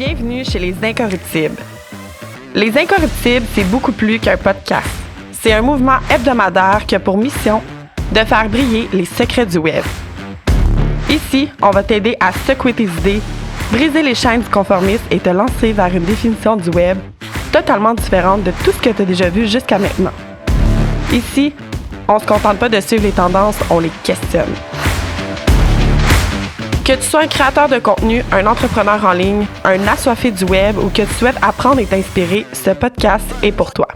Bienvenue chez Les Incorruptibles. Les Incorruptibles, c'est beaucoup plus qu'un podcast. C'est un mouvement hebdomadaire qui a pour mission de faire briller les secrets du web. Ici, on va t'aider à secouer tes idées, briser les chaînes du conformisme et te lancer vers une définition du web totalement différente de tout ce que tu as déjà vu jusqu'à maintenant. Ici, on se contente pas de suivre les tendances, on les questionne. Que tu sois un créateur de contenu, un entrepreneur en ligne, un assoiffé du web ou que tu souhaites apprendre et t'inspirer, ce podcast est pour toi.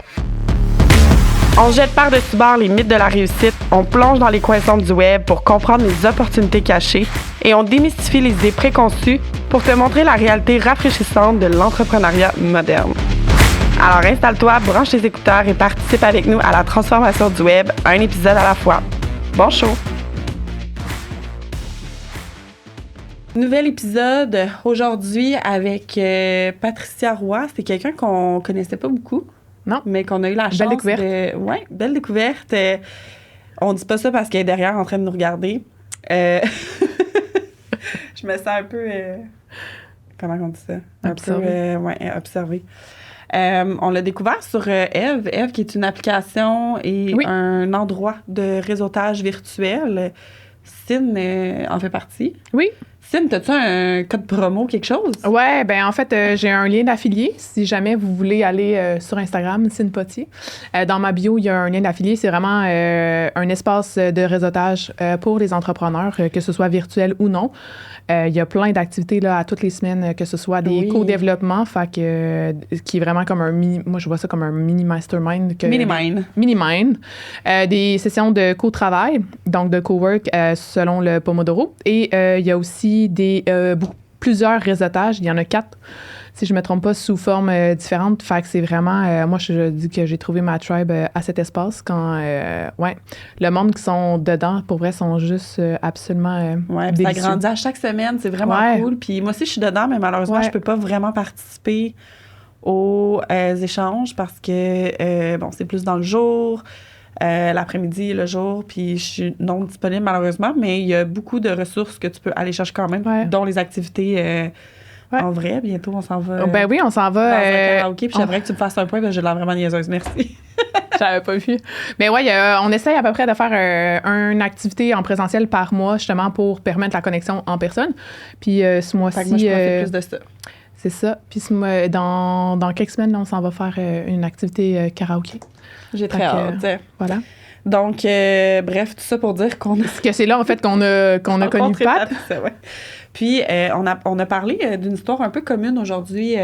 On jette par-dessus bord les mythes de la réussite, on plonge dans les coins sombres du web pour comprendre les opportunités cachées et on démystifie les idées préconçues pour te montrer la réalité rafraîchissante de l'entrepreneuriat moderne. Alors installe-toi, branche tes écouteurs et participe avec nous à la transformation du web, un épisode à la fois. Bon show! Nouvel épisode aujourd'hui avec Patricia Roy. C'est quelqu'un qu'on connaissait pas beaucoup. Non. Mais qu'on a eu la chance belle découverte. Ouais, belle découverte. On dit pas ça parce qu'elle est derrière en train de nous regarder. Je me sens un peu... comment on dit ça? Observée. Observée. On l'a découvert sur Eve. Eve, qui est une application et un endroit de réseautage virtuel. Cine en fait partie. Oui. Cine, as-tu un code promo, quelque chose? Ouais, ben en fait, j'ai un lien d'affilié. Si jamais vous voulez aller sur Instagram, Cine Potier. Dans ma bio, il y a un lien d'affilié. C'est vraiment un espace de réseautage pour les entrepreneurs, que ce soit virtuel ou non. Il y a plein d'activités là, à toutes les semaines, que ce soit des co-développement, fait que, qui est vraiment comme un mini... Moi, je vois ça comme un mini mastermind. Mini-mind. Des sessions de co-travail, donc de co-work selon le Pomodoro. Et il y a aussi plusieurs réseautages. Il y en a 4, si je ne me trompe pas, sous forme différente. Fait que c'est vraiment... moi, je dis que j'ai trouvé ma tribe à cet espace quand... le monde qui sont dedans, pour vrai, sont juste absolument délicieux. Ça grandit à chaque semaine. C'est vraiment cool. Puis moi aussi, je suis dedans, mais malheureusement, je ne peux pas vraiment participer aux échanges parce que, c'est plus dans le jour, l'après-midi, le jour, puis je suis non disponible, malheureusement, mais il y a beaucoup de ressources que tu peux aller chercher quand même, dont les activités... En vrai, bientôt, on s'en va. Ben oui, on s'en va. Dans un karaoké, puis j'aimerais que tu me fasses un point, parce que j'ai l'air vraiment niaiseuse. Merci. J'avais pas vu. Mais ouais, on essaye à peu près de faire une activité en présentiel par mois, justement, pour permettre la connexion en personne. Puis ce mois-ci. Fait que moi, je profite plus de ça. C'est ça. Puis dans quelques semaines, là, on s'en va faire une activité karaoké. J'ai très hâte. Voilà. Donc, bref, tout ça pour dire qu'on a... Parce que c'est là, en fait, qu'on a connu Pat. Ouais. Puis, on a parlé d'une histoire un peu commune aujourd'hui,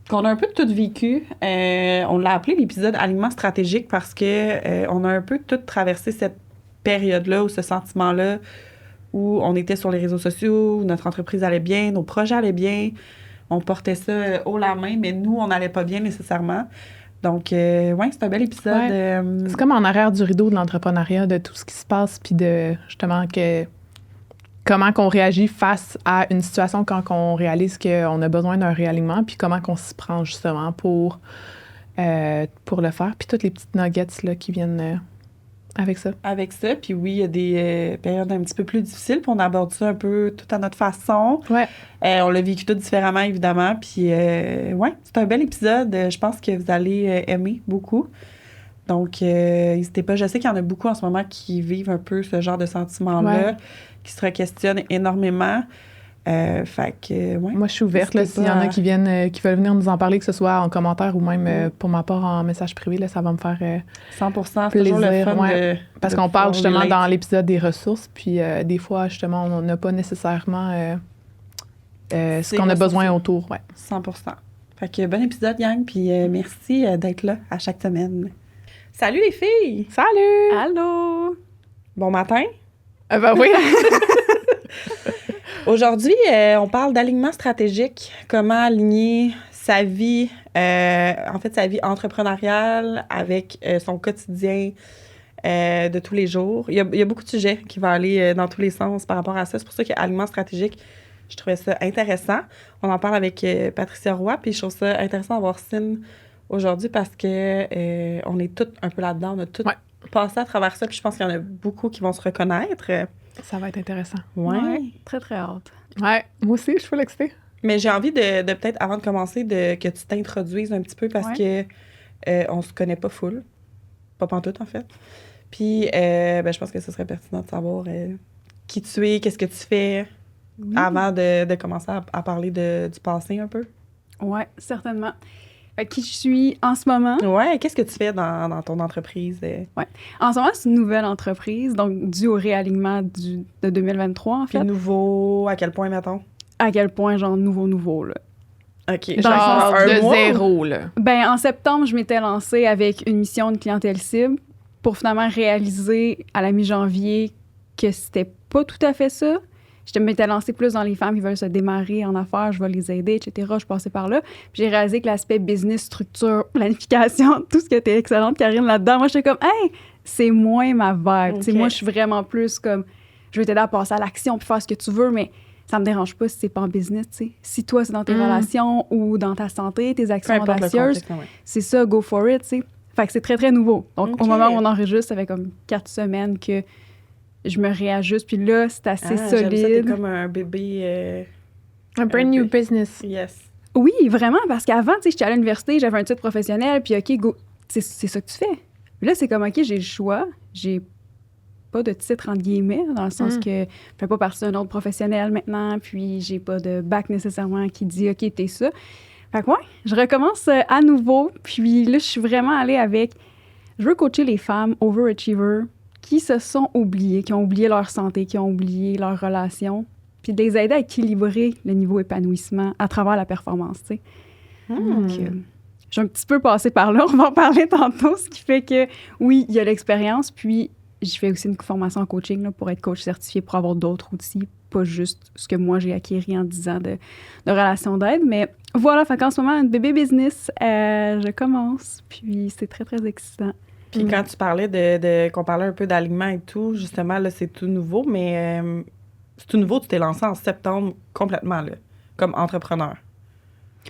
qu'on a un peu tout vécu. On l'a appelé l'épisode Alignement stratégique parce que on a un peu tout traversé cette période-là ou ce sentiment-là où on était sur les réseaux sociaux, où notre entreprise allait bien, nos projets allaient bien, on portait ça haut la main, mais nous, on n'allait pas bien nécessairement. Donc, c'est un bel épisode. Ouais. C'est comme en arrière du rideau de l'entrepreneuriat, de tout ce qui se passe, puis de, justement, comment qu'on réagit face à une situation quand on réalise qu'on a besoin d'un réalignement, puis comment qu'on s'y prend, justement, pour le faire. Puis toutes les petites nuggets là, qui viennent avec ça. Avec ça, puis oui, il y a des périodes un petit peu plus difficiles, puis on aborde ça un peu tout à notre façon. Ouais. On l'a vécu tout différemment, évidemment, puis c'est un bel épisode. Je pense que vous allez aimer beaucoup. Donc, n'hésitez pas. Je sais qu'il y en a beaucoup en ce moment qui vivent un peu ce genre de sentiment-là, qui se re-questionnent énormément. Fait que, moi, je suis ouverte. Là, s'il y en a qui veulent venir nous en parler, que ce soit en commentaire ou même pour ma part en message privé, là, ça va me faire 100%, plaisir. Le fun parce qu'on parle justement dans l'épisode des ressources, puis des fois, justement, on n'a pas nécessairement ce qu'on a besoin autour. 100%. Fait que bon épisode, gang, puis merci d'être là à chaque semaine. Salut les filles! Salut! Allô! Bon matin! Ben oui! Aujourd'hui, on parle d'alignement stratégique, comment aligner sa vie, sa vie entrepreneuriale avec son quotidien de tous les jours. Il y a beaucoup de sujets qui vont aller dans tous les sens par rapport à ça. C'est pour ça qu'alignement stratégique, je trouvais ça intéressant. On en parle avec Patricia Roy, puis je trouve ça intéressant d'avoir Cine aujourd'hui parce que on est toutes un peu là-dedans. On a toutes passé à travers ça, puis je pense qu'il y en a beaucoup qui vont se reconnaître. Ça va être intéressant. Ouais. Très, très hâte. Ouais, moi aussi, je suis full excitée. Mais j'ai envie de peut-être, avant de commencer, que tu t'introduises un petit peu parce que on se connaît pas full. Pas pantoute, en fait. Puis, je pense que ce serait pertinent de savoir qui tu es, qu'est-ce que tu fais avant de commencer à parler du passé un peu. Oui, certainement. Qui je suis en ce moment. Ouais, qu'est-ce que tu fais dans ton entreprise? Ouais. En ce moment, c'est une nouvelle entreprise, donc dû au réalignement de 2023, en fait. Puis nouveau, à quel point, mettons? À quel point, genre, nouveau, là. OK. Genre un de mois? zéro, là. Ben, en septembre, je m'étais lancée avec une mission de clientèle cible pour finalement réaliser à la mi-janvier que c'était pas tout à fait ça. Je m'étais lancée plus dans les femmes qui veulent se démarrer en affaires, je vais les aider, etc. Je passais par là. Puis j'ai réalisé que l'aspect business, structure, planification, tout ce qui était excellente, Karine, là-dedans, moi, j'étais comme, hey, c'est moins ma vibe. Okay. Moi, je suis vraiment plus comme, je vais t'aider à passer à l'action puis faire ce que tu veux, mais ça me dérange pas si c'est pas en business, tu sais. Si toi, c'est dans tes relations ou dans ta santé, tes actions audacieuses, c'est ça, go for it, tu sais. Fait que c'est très, très nouveau. Donc, au moment où on enregistre, ça fait comme 4 semaines que je me réajuste. Puis là, c'est assez solide. J'aime ça, t'es comme un bébé... un brand new business. Yes. Oui, vraiment, parce qu'avant, tu sais, j'étais à l'université, j'avais un titre professionnel, puis OK, go, c'est ça que tu fais. Puis là, c'est comme, OK, j'ai le choix, j'ai pas de titre, entre guillemets, dans le sens que je fais pas partie d'un autre professionnel maintenant, puis j'ai pas de bac nécessairement qui dit, OK, t'es ça. Fait que ouais, je recommence à nouveau, puis là, je suis vraiment allée avec... Je veux coacher les femmes overachievers qui se sont oubliées, qui ont oublié leur santé, qui ont oublié leurs relations, puis de les aider à équilibrer le niveau épanouissement à travers la performance, tu sais. Donc, j'ai un petit peu passé par là, on va en parler tantôt, ce qui fait que, oui, il y a l'expérience, puis je fais aussi une formation en coaching là, pour être coach certifié, pour avoir d'autres outils, pas juste ce que moi j'ai acquis en 10 ans de relations d'aide. Mais voilà, fait qu'en ce moment, un bébé business, je commence, puis c'est très, très excitant. Puis quand tu parlais qu'on parlait un peu d'alignement et tout, justement, là, c'est tout nouveau, mais c'est tout nouveau, tu t'es lancé en septembre complètement, là, comme entrepreneur.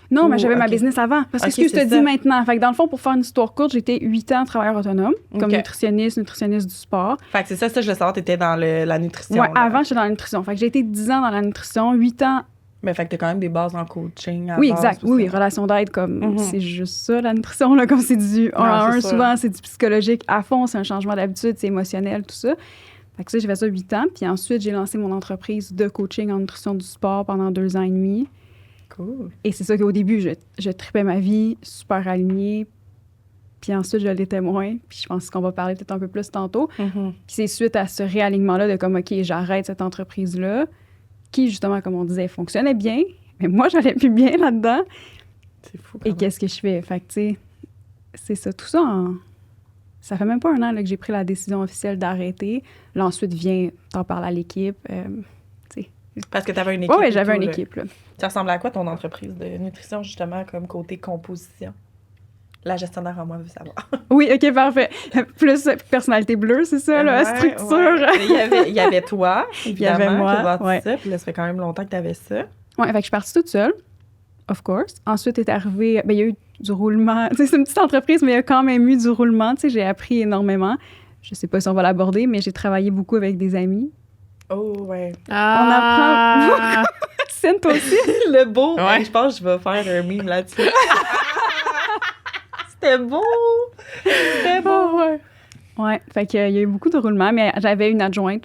Non, mais j'avais ma business avant. Parce que ce que je te dis maintenant, fait que dans le fond, pour faire une histoire courte, j'étais 8 ans travailleur autonome, comme nutritionniste du sport. Fait que c'est ça, je voulais savoir, t'étais dans la nutrition. Ouais, avant, j'étais dans la nutrition. Fait que j'ai été 10 ans dans la nutrition, 8 ans. Mais fait que t'as quand même des bases en coaching. Oui, exact. Oui, relation d'aide, comme c'est juste ça, la nutrition, là, comme c'est du 1 à 1, souvent, c'est du psychologique à fond, c'est un changement d'habitude, c'est émotionnel, tout ça. Fait que ça, j'ai fait ça 8 ans. Puis ensuite, j'ai lancé mon entreprise de coaching en nutrition du sport pendant 2 ans et demi. Cool. Et c'est ça qu'au début, je tripais ma vie, super alignée. Puis ensuite, je l'étais moins. Puis je pense qu'on va parler peut-être un peu plus tantôt. Puis c'est suite à ce réalignement-là de comme, OK, j'arrête cette entreprise-là, qui, justement, comme on disait, fonctionnait bien. Mais moi, j'allais plus bien là-dedans. C'est fou. Et qu'est-ce que je fais? Fait que, tu sais, c'est ça. Tout ça, ça fait même pas 1 an là, que j'ai pris la décision officielle d'arrêter. Là, ensuite, t'en parles à l'équipe. Parce que tu avais une équipe. Oui, j'avais une équipe. Là. Ça ressemble à quoi ton entreprise de nutrition, justement, comme côté composition? La gestionnaire en moi veut savoir. Oui, OK, parfait. Plus personnalité bleue, c'est ça, la structure. Ouais. Il y avait toi, évidemment, il y avait moi, ça. Puis là, ça fait quand même longtemps que tu avais ça. Oui, fait que je suis partie toute seule, of course. Ensuite est arrivé, il y a eu du roulement. Tu sais, c'est une petite entreprise, mais il y a quand même eu du roulement. Tu sais, j'ai appris énormément. Je sais pas si on va l'aborder, mais j'ai travaillé beaucoup avec des amis. Oh, ouais. On apprend beaucoup. Cine, toi aussi? Le beau. Ouais. Je pense que je vais faire un meme là-dessus. C'était beau! C'était beau! Ouais, fait qu'il y a eu beaucoup de roulements, mais j'avais une adjointe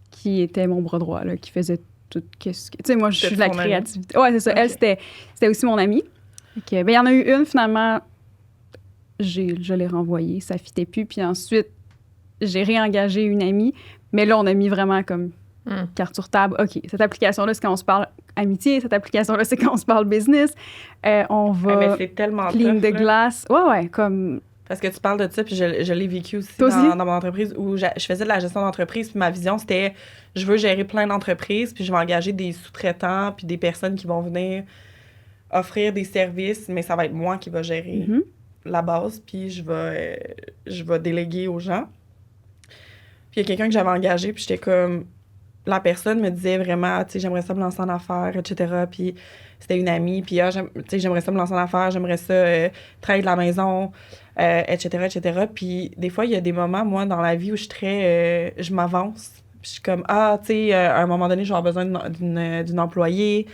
qui était mon bras droit, là, qui faisait tout. Tu sais, moi, je suis de la créativité. Ouais, c'est ça. Okay. Elle, c'était aussi mon amie. Okay. Ben, il y en a eu une, finalement, je l'ai renvoyée, ça fitait plus. Puis ensuite, j'ai réengagé une amie, mais là, on a mis vraiment comme carte sur table. OK, cette application-là, c'est quand on se parle amitié. Cette application-là, c'est quand on se parle business. On va mais c'est tellement clean tough, de glace. Ouais, comme... Parce que tu parles de ça, puis je l'ai vécu aussi dans mon entreprise où je faisais de la gestion d'entreprise, puis ma vision, c'était je veux gérer plein d'entreprises, puis je vais engager des sous-traitants, puis des personnes qui vont venir offrir des services, mais ça va être moi qui va gérer la base, puis je vais déléguer aux gens. Puis il y a quelqu'un que j'avais engagé, puis j'étais comme... La personne me disait vraiment, tu sais, j'aimerais ça me lancer en affaires, etc. Puis c'était une amie, puis j'aimerais ça me lancer en affaires, j'aimerais ça travailler de la maison, etc., etc. Puis des fois, il y a des moments, moi, dans la vie où je m'avance. Puis je suis comme, tu sais, à un moment donné, j'aurai besoin d'une employée.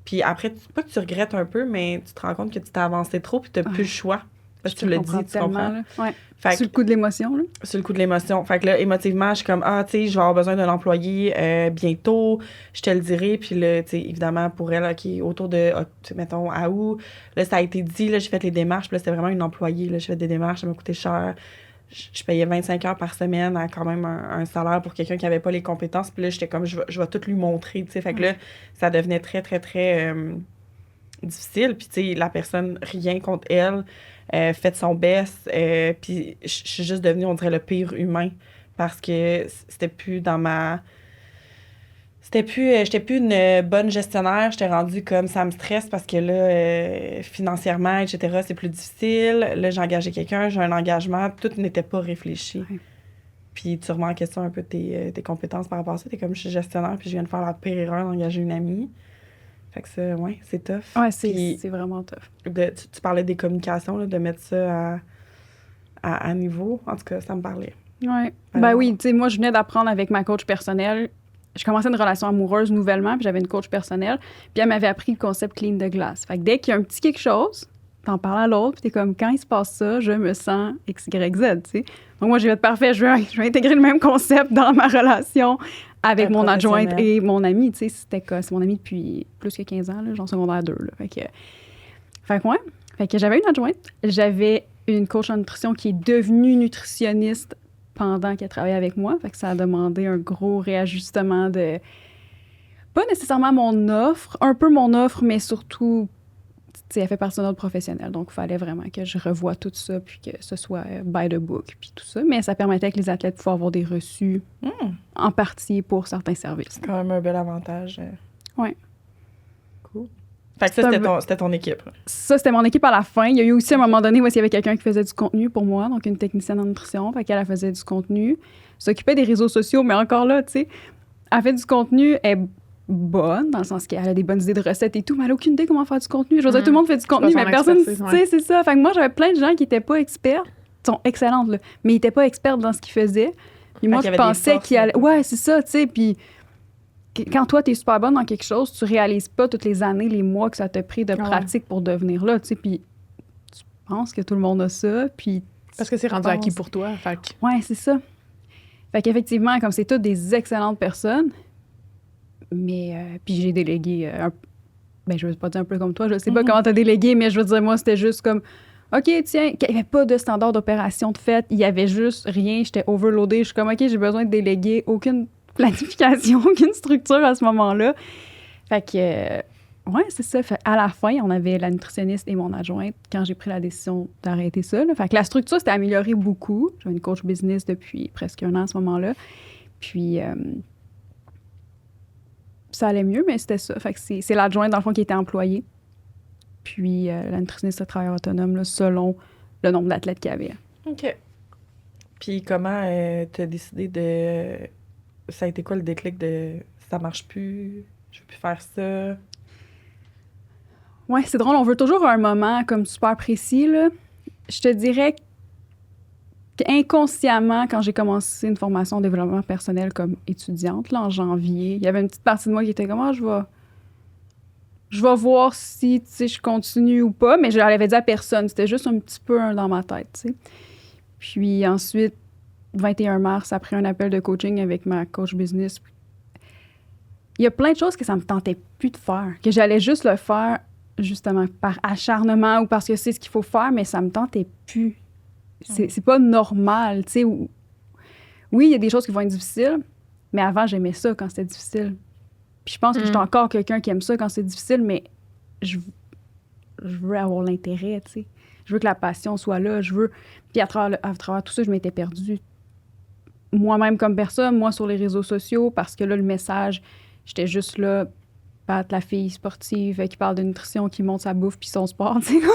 Puis après, pas que tu regrettes un peu, mais tu te rends compte que tu t'es avancé trop puis tu n'as plus le choix. Parce que tu l'as dit, tu comprends. Ouais. Fait Sur le coup de l'émotion, là. Sur le coup de l'émotion. Fait que là, émotivement, je suis comme, tu sais, je vais avoir besoin d'un employé bientôt, je te le dirai. Puis là, tu sais, évidemment, pour elle, OK, autour de, mettons, à août, là, ça a été dit, là, j'ai fait les démarches. Puis là, c'était vraiment une employée, là, j'ai fait des démarches, ça m'a coûté cher. Je payais 25 heures par semaine à quand même un salaire pour quelqu'un qui n'avait pas les compétences. Puis là, j'étais comme, je vais tout lui montrer, tu sais. Fait que là, ça devenait très, très, très difficile. Puis, tu sais, la personne, rien contre elle, fait de son best. Puis, je suis juste devenue, on dirait, le pire humain parce que c'était plus dans ma... j'étais plus une bonne gestionnaire. J'étais rendue comme, ça me stresse parce que là, financièrement, etc., c'est plus difficile. Là, j'ai engagé quelqu'un, j'ai un engagement. Tout n'était pas réfléchi. Ouais. Puis, tu remets en question un peu tes compétences par rapport à ça. T'es comme, je suis gestionnaire, puis je viens de faire la pire erreur d'engager une amie. Fait que ça, ouais, c'est tough. Ouais, Puis, c'est vraiment tough. tu parlais des communications, là, de mettre ça à niveau. En tout cas, ça me parlait. Ouais. Alors, Ben oui, tu sais, moi, je venais d'apprendre avec ma coach personnelle. Je commençais une relation amoureuse nouvellement, puis j'avais une coach personnelle. Puis elle m'avait appris le concept clean de glace. Fait que dès qu'il y a un petit quelque chose, t'en parles à l'autre, puis t'es comme, quand il se passe ça, je me sens X, Y, Z, tu sais. Donc moi, j'ai fait parfait, je vais intégrer le même concept dans ma relation avec mon adjointe et mon ami, tu sais. C'est mon ami depuis plus que 15 ans, là, genre secondaire 2, là. Fait que ouais. Fait que j'avais une adjointe, j'avais une coach en nutrition qui est devenue nutritionniste pendant qu'elle travaillait avec moi. Fait que ça a demandé un gros réajustement de... Pas nécessairement mon offre, un peu mon offre, mais surtout, tu sais, elle fait partie de notre professionnel. Donc, il fallait vraiment que je revoie tout ça, puis que ce soit by the book, puis tout ça. Mais ça permettait que les athlètes pouvaient avoir des reçus en partie pour certains services. C'est quand même un bel avantage. Ouais. Cool. Fait que ça, c'était ton équipe. Ça, c'était mon équipe à la fin. Il y a eu aussi un moment donné où il y avait quelqu'un qui faisait du contenu pour moi, donc une technicienne en nutrition. Fait qu'elle faisait du contenu, s'occupait des réseaux sociaux, mais encore là, tu sais, elle fait du contenu, elle est bonne, dans le sens qu'elle a des bonnes idées de recettes et tout, mais elle n'a aucune idée comment faire du contenu. Je veux dire, tout le monde fait du contenu, mais personne, tu sais, c'est ça. Fait que moi, j'avais plein de gens qui n'étaient pas experts, sont excellentes, là, mais ils n'étaient pas experts dans ce qu'ils faisaient. Puis moi, je pensais qu'ils allaient... Ouais, c'est ça, tu sais, puis... Quand toi, tu es super bonne dans quelque chose, tu réalises pas toutes les années, les mois que ça t'a pris de pratique pour devenir là, tu sais, puis tu penses que tout le monde a ça, puis... Parce que c'est rendu acquis pour toi, fait que... Ouais, c'est ça. Fait qu'effectivement, comme c'est toutes des excellentes personnes, mais... puis j'ai délégué... ben, je veux pas dire un peu comme toi, je sais pas comment t'as délégué, mais je veux dire, moi, c'était juste comme... OK, tiens, il n'y avait pas de standard d'opération de fait, il y avait juste rien, j'étais overloadée, je suis comme, OK, j'ai besoin de déléguer, aucune planification, aucune structure à ce moment-là. Fait que, ouais, c'est ça. Fait, à la fin, on avait la nutritionniste et mon adjointe quand j'ai pris la décision d'arrêter ça. Là. Fait que la structure s'était améliorée beaucoup. J'avais une coach business depuis presque 1 an à ce moment-là. Puis, ça allait mieux, mais c'était ça. Fait que c'est l'adjointe, dans le fond, qui était employée. Puis, la nutritionniste, le travailleur autonome, là, selon le nombre d'athlètes qu'il y avait. OK. Puis, comment t'as décidé de... Ça a été quoi le déclic de ça marche plus, je veux plus faire ça? Ouais, c'est drôle, on veut toujours un moment comme super précis, là. Je te dirais qu'inconsciemment, quand j'ai commencé une formation en développement personnel comme étudiante, là, en janvier, il y avait une petite partie de moi qui était comme, je vais voir si, tu sais, je continue ou pas, mais je l'avais dit à personne. C'était juste un petit peu dans ma tête, tu sais. Puis ensuite, 21 mars, après un appel de coaching avec ma coach business, il y a plein de choses que ça me tentait plus de faire, que j'allais juste le faire justement par acharnement ou parce que c'est ce qu'il faut faire, mais ça me tentait plus. C'est pas normal, tu sais. Oui, il y a des choses qui vont être difficiles, mais avant, j'aimais ça quand c'était difficile. Puis je pense que j'étais encore quelqu'un qui aime ça quand c'est difficile, mais je veux avoir l'intérêt, tu sais. Je veux que la passion soit là, Puis à travers tout ça, je m'étais perdue. Moi-même comme personne, moi sur les réseaux sociaux, parce que là, le message, j'étais juste là, Pat, la fille sportive qui parle de nutrition, qui monte sa bouffe puis son sport, tu sais.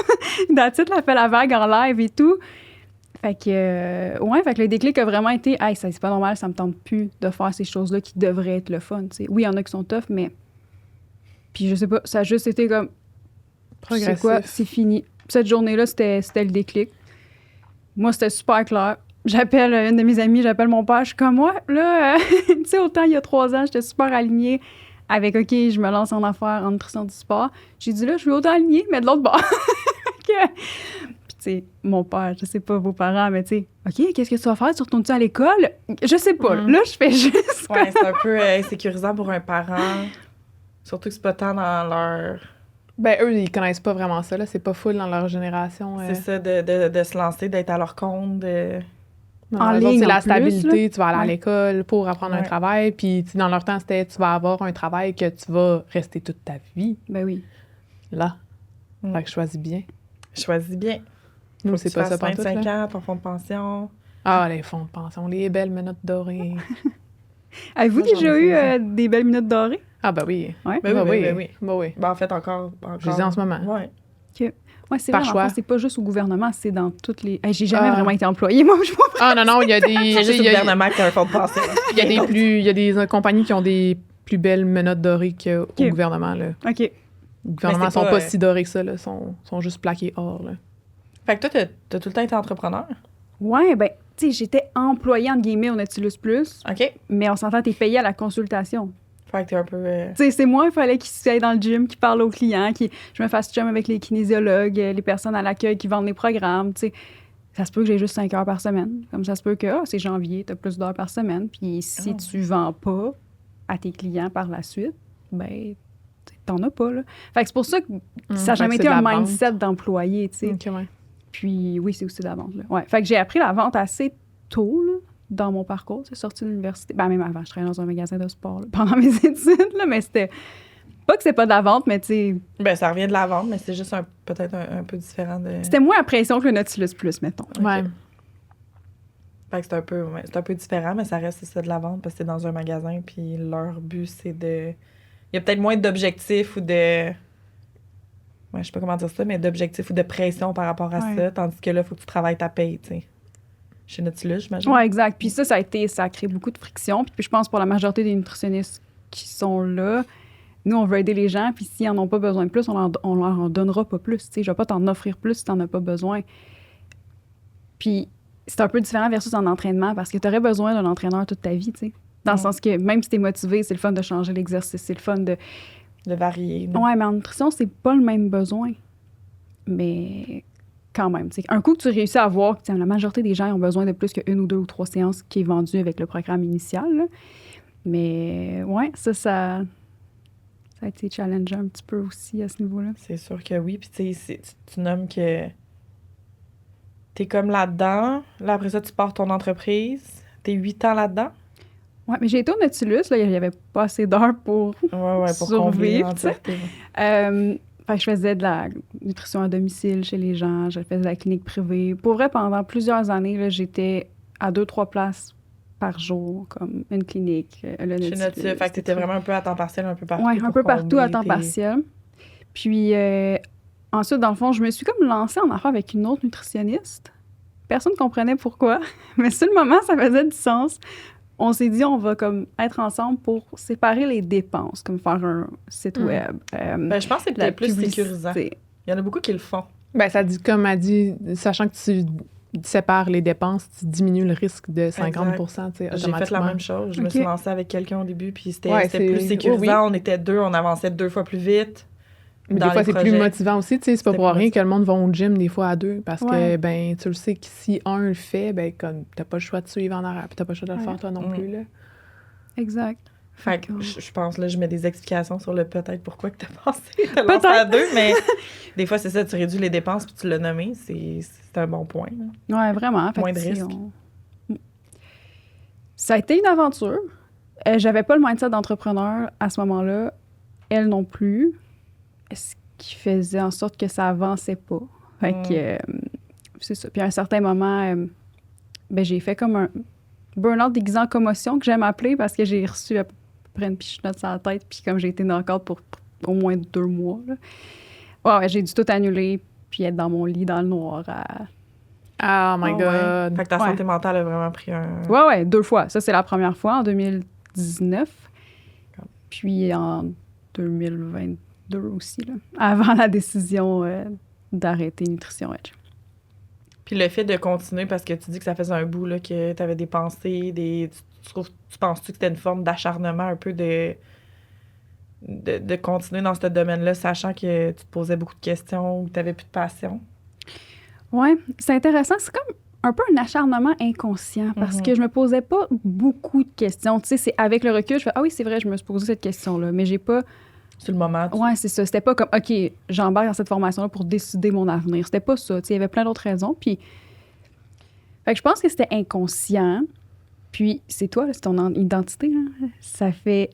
That's-it, elle fait la vague en live et tout. Fait que, fait que le déclic a vraiment été, hey, ça, c'est pas normal, ça me tente plus de faire ces choses-là qui devraient être le fun, tu sais. Oui, il y en a qui sont tough, mais... Puis je sais pas, ça a juste été comme... Progressif. C'est quoi, c'est fini. Cette journée-là, c'était le déclic. Moi, c'était super clair. J'appelle une de mes amies, j'appelle mon père, je suis comme, moi, là, tu sais, autant il y a 3 ans, j'étais super alignée avec, OK, je me lance en affaires, en nutrition du sport. J'ai dit, là, je vais autant aligner, mais de l'autre bord. Puis, tu sais, mon père, je sais pas, vos parents, mais tu sais, OK, qu'est-ce que tu vas faire? Tu retournes-tu à l'école? Je sais pas. Là, je fais juste... Ouais, c'est un peu insécurisant pour un parent. Surtout que c'est pas tant dans leur... Ben, eux, ils connaissent pas vraiment ça, là. C'est pas full dans leur génération. C'est ça, de se lancer, d'être à leur compte, Non, En eux autres, ligne, c'est en la plus, stabilité. là. Tu vas aller à Ouais. l'école pour apprendre un Ouais. travail. Puis, tu sais, dans leur temps, c'était tu vas avoir un travail que tu vas rester toute ta vie Ben oui. là. Mm. Fait que je choisis bien. Choisis bien. Nous, Faut c'est que pas tu ça fasses pantoute, 25 là. ans, ton fonds de pension. Ah, les fonds de pension, les belles menottes dorées. Avez-vous Moi, j'en déjà ai eu fait, des belles minutes dorées? Ah, ben oui. Ouais. Ben oui, Ben ben oui. Ben oui. Ben, en fait, encore. Je les ai en ce moment. Ouais. Ouais, c'est Par vrai, choix. en fait, c'est pas juste au gouvernement, c'est dans toutes les... Hey, j'ai jamais Ah. vraiment été employée, moi, je vois. Ah, non, non, il y a des. C'est juste il le y a- gouvernement qui a un fonds de pension. il y a des compagnies qui ont des plus belles menottes dorées qu'au Ok. gouvernement, là. OK. Le gouvernement, Mais ils c'est sont pas, pas si dorés que ça, là. Ils sont juste plaqués or, là. Fait que toi, t'as tout le temps été entrepreneur. Ouais, ben, tu sais, j'étais employée, entre guillemets, au Nautilus Plus, OK. mais on s'entend, t'es payée à la consultation. Fait que t'es un peu... Tu sais, c'est moi, il fallait qu'il aille dans le gym, qu'il parle aux clients, je me fasse chum avec les kinésiologues, les personnes à l'accueil qui vendent les programmes, tu sais. Ça se peut que j'ai juste 5 heures par semaine. Comme ça se peut que, c'est janvier, t'as plus d'heures par semaine. Puis si tu vends pas à tes clients par la suite, ben, t'en as pas, là. Fait que c'est pour ça que ça n'a jamais c'est été de un la vente. mindset d'employé, tu sais. OK, ouais. Puis oui, c'est aussi de la vente, là. Ouais. Fait que j'ai appris la vente assez tôt, là, dans mon parcours, c'est sorti de l'université. Ben, même avant, je travaillais dans un magasin de sport, là, pendant mes études, là, mais c'était... Pas que c'est pas de la vente, mais tu sais, Ben, ça revient de la vente, mais c'est juste peut-être un peu différent de... c'était moins à pression que le Nautilus Plus, mettons. Ouais. Fait que c'est un peu différent, mais ça reste ça de la vente parce que c'est dans un magasin, puis leur but, c'est de... Il y a peut-être moins d'objectifs ou de... Ouais, je sais pas comment dire ça, mais d'objectifs ou de pression par rapport à Ouais. ça, tandis que là, il faut que tu travailles ta paye, tu sais. Chez Nautilus, j'imagine. Ouais, exact. Puis ça a créé beaucoup de friction. Puis je pense pour la majorité des nutritionnistes qui sont là, nous, on veut aider les gens, puis s'ils n'en ont pas besoin de plus, on leur en donnera pas plus. Tu sais, je vais pas t'en offrir plus si t'en as pas besoin. Puis c'est un peu différent versus en entraînement, parce que tu aurais besoin d'un entraîneur toute ta vie, tu sais. Dans le Ouais. sens que même si t'es motivé, c'est le fun de changer l'exercice, c'est le fun de... De varier. là. Ouais, mais en nutrition, c'est pas le même besoin. Mais quand même, tu sais, un coup que tu réussis à voir que tu sais, la majorité des gens ont besoin de plus qu'une ou 2 ou 3 séances qui est vendue avec le programme initial. Là. Mais ouais, ça a été challengeant un petit peu aussi à ce niveau-là. C'est sûr que oui. Puis tu sais, tu nommes que t'es comme là-dedans. Là, après ça, tu pars ton entreprise. T'es 8 ans là-dedans. Ouais, mais j'ai été au Nautilus, là, il n'y avait pas assez d'heures pour... Ouais, pour combler Survivre, tu sais. l'entièreté. Fait que je faisais de la nutrition à domicile chez les gens, je faisais de la clinique privée. Pour vrai, pendant plusieurs années, là, j'étais à 2-3 places par jour, comme une clinique, le Chez Nautilus. Nautilus. Fait que t'étais vraiment un peu à temps partiel, un peu partout. Oui, un pour peu partout à combler temps partiel. Puis ensuite, dans le fond, je me suis comme lancée en affaires avec une autre nutritionniste. Personne ne comprenait pourquoi, mais sur le moment, ça faisait du sens. On s'est dit, on va comme être ensemble pour séparer les dépenses, comme faire un site web. Ben, je pense que c'est la peut-être plus publicité. sécurisant. Il y en a beaucoup qui le font. Ben, ça dit, comme elle dit, sachant que tu sépares les dépenses, tu diminues le risque de 50 tu sais, J'ai fait la automatiquement. même chose. Je me Ok. suis lancée avec quelqu'un au début, puis c'était Ouais, c'était c'est- plus sécurisant. oui, oui. On était 2, on avançait 2 fois plus vite. Mais dans des fois, les c'est plus projets. motivant aussi. Tu sais, c'est pas C'était pour plus rien que le monde va au gym des fois à 2. Parce Ouais. que, ben, tu le sais que si un le fait, ben, comme, t'as pas le choix de suivre en arrière, puis t'as pas le choix de le Ouais. faire toi non Mm. plus, là. Exact. Fait que D'accord. je pense, là, je mets des explications sur le peut-être pourquoi que t'as pensé te lancer à 2, mais des fois, c'est ça, tu réduis les dépenses, puis tu l'as nommé, c'est un bon point. là. Ouais, vraiment. Fait Moins que, de tu sais, risques. Ça a été une aventure. J'avais pas le mindset d'entrepreneur à ce moment-là. Elle non plus. Ce qui faisait en sorte que ça avançait pas. Fait que, c'est ça. Puis à un certain moment, ben, j'ai fait comme un burn-out déguisé en commotion, que j'aime appeler, parce que j'ai reçu à peu près une pichenote sur la tête, puis comme j'ai été knock-out pour au moins 2 mois. Là. Ouais, j'ai dû tout annuler, puis être dans mon lit dans le noir à... Oh my Ah ouais. God. Fait que ta Ouais. santé mentale a vraiment pris un... Ouais, 2 fois. Ça, c'est la première fois en 2019. Puis en 2022 aussi, là, avant la décision d'arrêter Nutrition Edge. Puis le fait de continuer, parce que tu dis que ça faisait un bout, là, que t'avais des pensées, tu penses-tu que c'était une forme d'acharnement un peu de de continuer dans ce domaine-là, sachant que tu te posais beaucoup de questions ou que tu n'avais plus de passion? Ouais, c'est intéressant. C'est comme un peu un acharnement inconscient parce que je me posais pas beaucoup de questions. Tu sais, c'est avec le recul, je fais « Ah oui, c'est vrai, je me suis posé cette question-là. » Mais j'ai pas... Sur le moment. Ouais, c'est ça. C'était pas comme « OK, j'embarque dans cette formation-là pour décider mon avenir. » C'était pas ça. Tu sais, il y avait plein d'autres raisons. Puis, fait que je pense que c'était inconscient. Puis, c'est toi, là, c'est ton identité. Là. Ça fait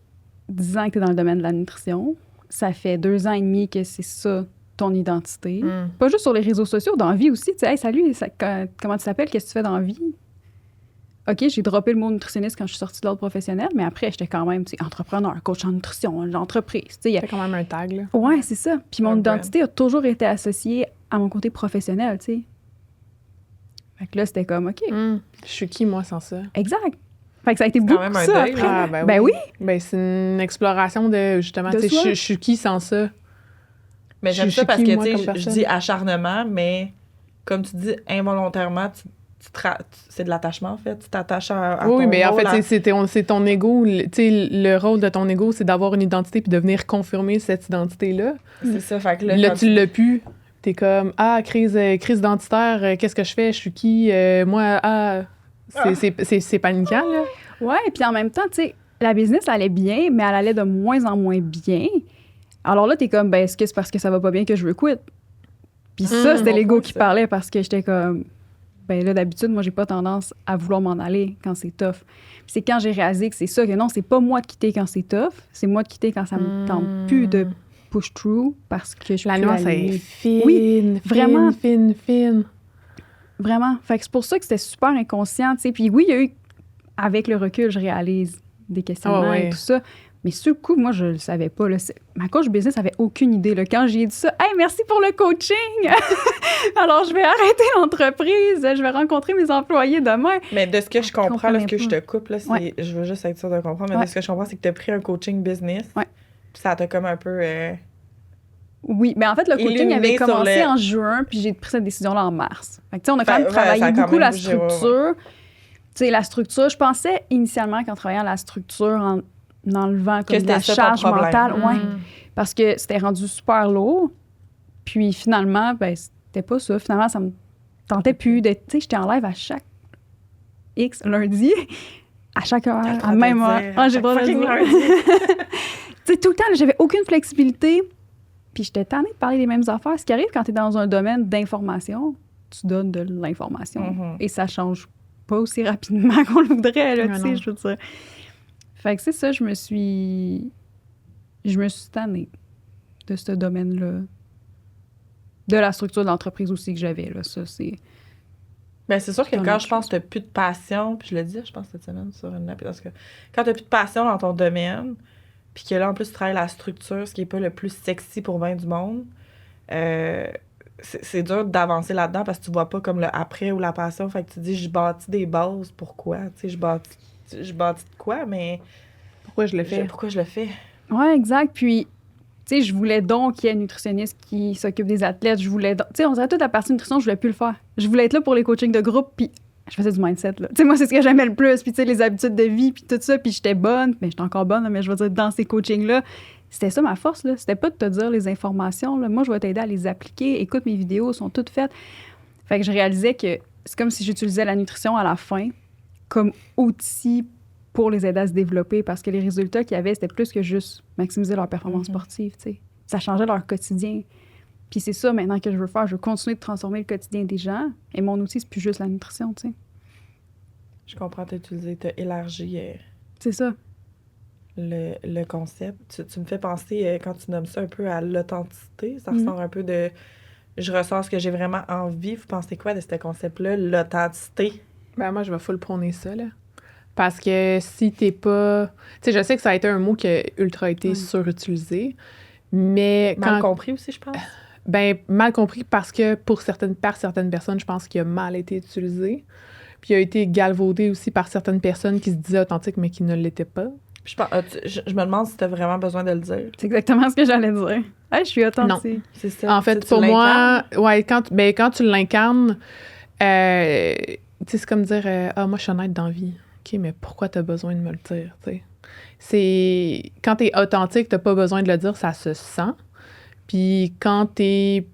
10 ans que tu es dans le domaine de la nutrition. Ça fait 2 ans et demi que c'est ça, ton identité. Pas juste sur les réseaux sociaux, dans la vie aussi. Tu sais, hey, salut, comment tu t'appelles? Qu'est-ce que tu fais dans la vie? OK, j'ai droppé le mot nutritionniste quand je suis sortie de l'ordre professionnel, mais après, j'étais quand même, tu sais, entrepreneur, coach en nutrition, l'entreprise. Tu sais, c'est quand même un tag, là. Ouais, c'est ça. Puis mon identité a toujours été associée à mon côté professionnel, tu sais. Fait que là, c'était comme, OK. Je suis qui, moi, sans ça? Exact. Fait que ça a été beaucoup quand même un ça deuil, après. Ben oui. Ben, c'est une exploration de, justement, tu sais, je suis qui sans ça? Mais j'aime ça parce qui, que, moi, tu sais, comme je personne? dis acharnement, mais comme tu dis, involontairement, c'est de l'attachement, en fait. Tu t'attaches à Oui, ton mais en rôle, fait, c'est ton ego. Tu sais, le rôle de ton ego, c'est d'avoir une identité puis de venir confirmer cette identité-là. C'est ça. Fait que là, Là, quand tu l'as pu. T'es comme, crise identitaire, qu'est-ce que je fais? Je suis qui? Moi, c'est paniquant, là. Ouais, puis en même temps, tu sais, la business allait bien, mais elle allait de moins en moins bien. Alors là, t'es comme, ben, est-ce que c'est parce que ça va pas bien que je veux quitter? Puis ça, c'était l'ego qui parlait parce que j'étais comme, ben là, d'habitude, moi, j'ai pas tendance à vouloir m'en aller quand c'est tough. Puis c'est quand j'ai réalisé que c'est ça, que non, c'est pas moi de quitter quand c'est tough, c'est moi de quitter quand ça me tente plus de push through parce que je suis La plus nuance est alignée. fine, Oui, vraiment. fine. Vraiment. Fait que c'est pour ça que c'était super inconscient, tu sais. Puis oui, il y a eu, avec le recul, je réalise des questionnements et tout ça. Mais sur le coup, moi, je le savais pas. Là. Ma coach business avait aucune idée. Là. Quand j'ai dit ça, « Hey, merci pour le coaching! Alors, je vais arrêter l'entreprise. Je vais rencontrer mes employés demain. » Mais de ce que je comprends, là, ce que je te coupe, là, Ouais. je veux juste être sûre de comprendre, mais de ce que je comprends, c'est que tu as pris un coaching business. Ouais. Puis ça t'a comme un peu... Oui, mais en fait, le coaching illuminé avait sur commencé le- en juin, puis j'ai pris cette décision-là en mars. Fait que, tu sais, on a quand même Ouais, travaillé ça a quand beaucoup même la bougé, ouais, structure. Tu sais, la structure, je pensais initialement qu'en travaillant la structure, en enlevant comme de la c'était ça ton charge problème. mentale, ouais, parce que c'était rendu super lourd. Puis finalement, ben c'était pas ça. Finalement, ça me tentait plus d'être... Tu sais, j'étais en live à chaque X lundi, à chaque heure, à la même heure. Ah, j'ai le droit de le dire. Tu sais, tout le temps, là, j'avais aucune flexibilité. Puis j'étais tannée de parler des mêmes affaires. Ce qui arrive quand tu es dans un domaine d'information, tu donnes de l'information. Et ça change pas aussi rapidement qu'on le voudrait, là, tu sais, je veux dire. Fait que c'est ça, je me suis tannée de ce domaine-là. De la structure de l'entreprise aussi que j'avais, là. Ça, c'est... Ben, c'est sûr que quand je pense que tu n'as plus de passion, puis je le dis, je pense, cette semaine sur une app, parce que quand tu n'as plus de passion dans ton domaine, puis que là, en plus, tu travailles la structure, ce qui n'est pas le plus sexy pour bien du monde, c'est dur d'avancer là-dedans parce que tu vois pas comme le après ou la passion. Fait que tu dis, je bâtis des bases, pourquoi? Tu sais, je bâtis de quoi, mais... Pourquoi je le fais? Pourquoi je le fais? Ouais, exact. Puis, tu sais, je voulais donc qu'il y ait un nutritionniste qui s'occupe des athlètes. Je voulais... Tu sais, on dirait toute la partie nutrition, je voulais plus le faire. Je voulais être là pour les coachings de groupe, puis je faisais du mindset, là. Tu sais, moi, c'est ce que j'aimais le plus. Puis, tu sais, les habitudes de vie, puis tout ça. Puis, j'étais bonne. Mais j'étais encore bonne, mais je veux dire, dans ces coachings-là, c'était ça ma force, là. C'était pas de te dire les informations, là. Moi, je vais t'aider à les appliquer. Écoute, mes vidéos sont toutes faites. Fait que je réalisais que c'est comme si j'utilisais la nutrition à la fin comme outil pour les aider à se développer parce que les résultats qu'il y avait, c'était plus que juste maximiser leur performance sportive, tu sais. Ça changeait leur quotidien. Puis c'est ça maintenant que je veux faire. Je veux continuer de transformer le quotidien des gens. Et mon outil, c'est plus juste la nutrition, tu sais. Je comprends, t'as élargi C'est ça. le concept. Tu me fais penser, quand tu nommes ça, un peu à l'authenticité. Ça ressort un peu de... Je ressens ce que j'ai vraiment envie. Vous pensez quoi de ce concept-là, l'authenticité? Ben moi, je vais full prôner ça, là. Parce que si t'es pas... Tu sais, je sais que ça a été un mot qui a ultra été surutilisé, mais Mal compris aussi, je pense. Ben, mal compris parce que par certaines personnes, je pense qu'il a mal été utilisé. Puis il a été galvaudé aussi par certaines personnes qui se disaient authentiques, mais qui ne l'étaient pas. Puis je me demande si tu as vraiment besoin de le dire. C'est exactement ce que j'allais dire. Hey, je suis authentique. Non. C'est ça. En fait, pour moi, ouais, quand tu l'incarnes, tu sais, c'est comme dire moi, je suis honnête dans la vie. OK, mais pourquoi tu as besoin de me le dire, tu sais? c'est quand t'es authentique, t'as pas besoin de le dire, ça se sent. Puis quand t'es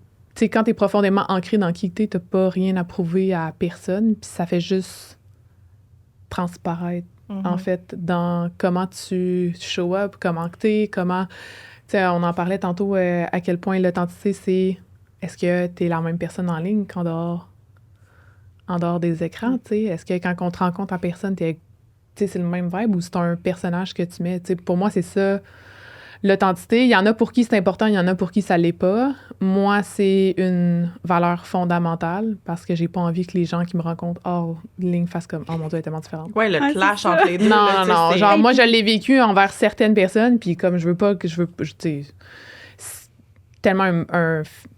profondément ancré dans qui t'es, t'as pas rien à prouver à personne. Puis ça fait juste transparaître, en fait, dans comment tu show up, comment que t'es, comment... Tu sais, on en parlait tantôt à quel point l'authenticité, c'est... Est-ce que t'es la même personne en ligne qu'en dehors des écrans, tu sais? Est-ce que quand on te rencontre en personne, c'est le même vibe ou c'est un personnage que tu mets? Tu sais, pour moi, c'est ça, l'authenticité. Il y en a pour qui c'est important, il y en a pour qui ça l'est pas. Moi, c'est une valeur fondamentale parce que j'ai pas envie que les gens qui me rencontrent hors ligne fassent comme « Oh mon Dieu, elle est tellement différente. » Ouais, le clash entre les deux. Non, là, non, c'est- genre, moi, je l'ai vécu envers certaines personnes, puis comme tu sais, c'est tellement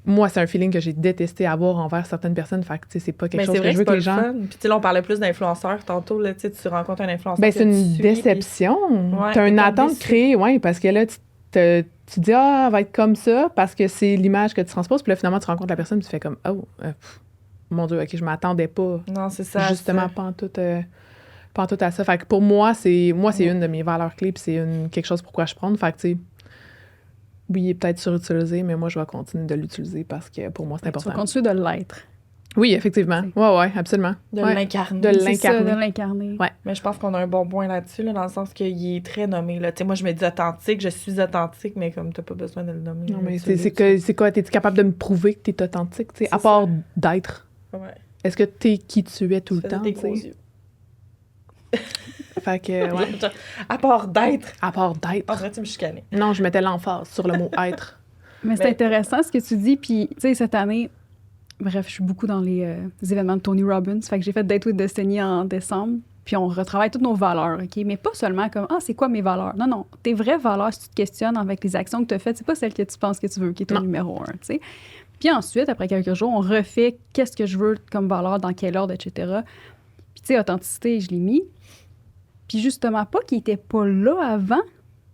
moi, c'est un feeling que j'ai détesté avoir envers certaines personnes, fait que, tu sais, c'est pas quelque Mais chose c'est vrai que je veux c'est que pas les le gens... fun. Puis, tu sais, là, on parlait plus d'influenceurs tantôt, là, tu sais, tu rencontres un influenceur. Ben, que c'est une tu suis, déception. Ouais, T'as t'es une comme attente déçu. créée, oui, parce que là, tu te dis, ah, elle va être comme ça, parce que c'est l'image que tu transposes, puis là, finalement, tu rencontres la personne, puis tu fais comme, oh, mon Dieu, OK, je m'attendais pas, puis- Non, c'est ça. justement, ça. pas en tout à ça. Fait que pour moi, c'est une de mes valeurs clés, puis c'est quelque chose pourquoi je prends. Fait que, tu sais, oui, il est peut-être surutilisé, mais moi, je vais continuer de l'utiliser parce que pour moi, c'est Tu vas important. continuer de l'être. Oui, effectivement. Oui, absolument. De Ouais. l'incarner. De C'est ça, l'incarner. de l'incarner. Ouais. Mais je pense qu'on a un bon point là-dessus, là, dans le sens qu'il est très nommé. Là. Tu sais, moi, je me dis authentique, je suis authentique, mais comme t'as pas besoin de le nommer. Non, là, mais tu c'est quoi? T'es-tu capable de me prouver que t'es authentique, tu sais, à C'est part d'être? Ouais. Est-ce que t'es qui tu es tout le Tu faisais temps, des tu gros sais? yeux. Fait que, ouais. À part d'être. À part d'être. En vrai, tu me chicanais. Non, je mettais l'emphase sur le mot être. Mais c'est Mais- intéressant ce que tu dis. Puis, tu sais, cette année, bref, je suis beaucoup dans les événements de Tony Robbins. Fait que j'ai fait Date with Destiny en décembre. Puis on retravaille toutes nos valeurs, OK? Mais pas seulement comme, ah, c'est quoi mes valeurs? Non, non. Tes vraies valeurs, si tu te questionnes avec les actions que tu as faites, c'est pas celle que tu penses que tu veux, qui est ton Non. numéro 1, tu sais. Puis ensuite, après quelques jours, on refait qu'est-ce que je veux comme valeur, dans quel ordre, etc. Puis, tu sais, authenticité, je l'ai mis. Puis justement, pas qu'il était pas là avant,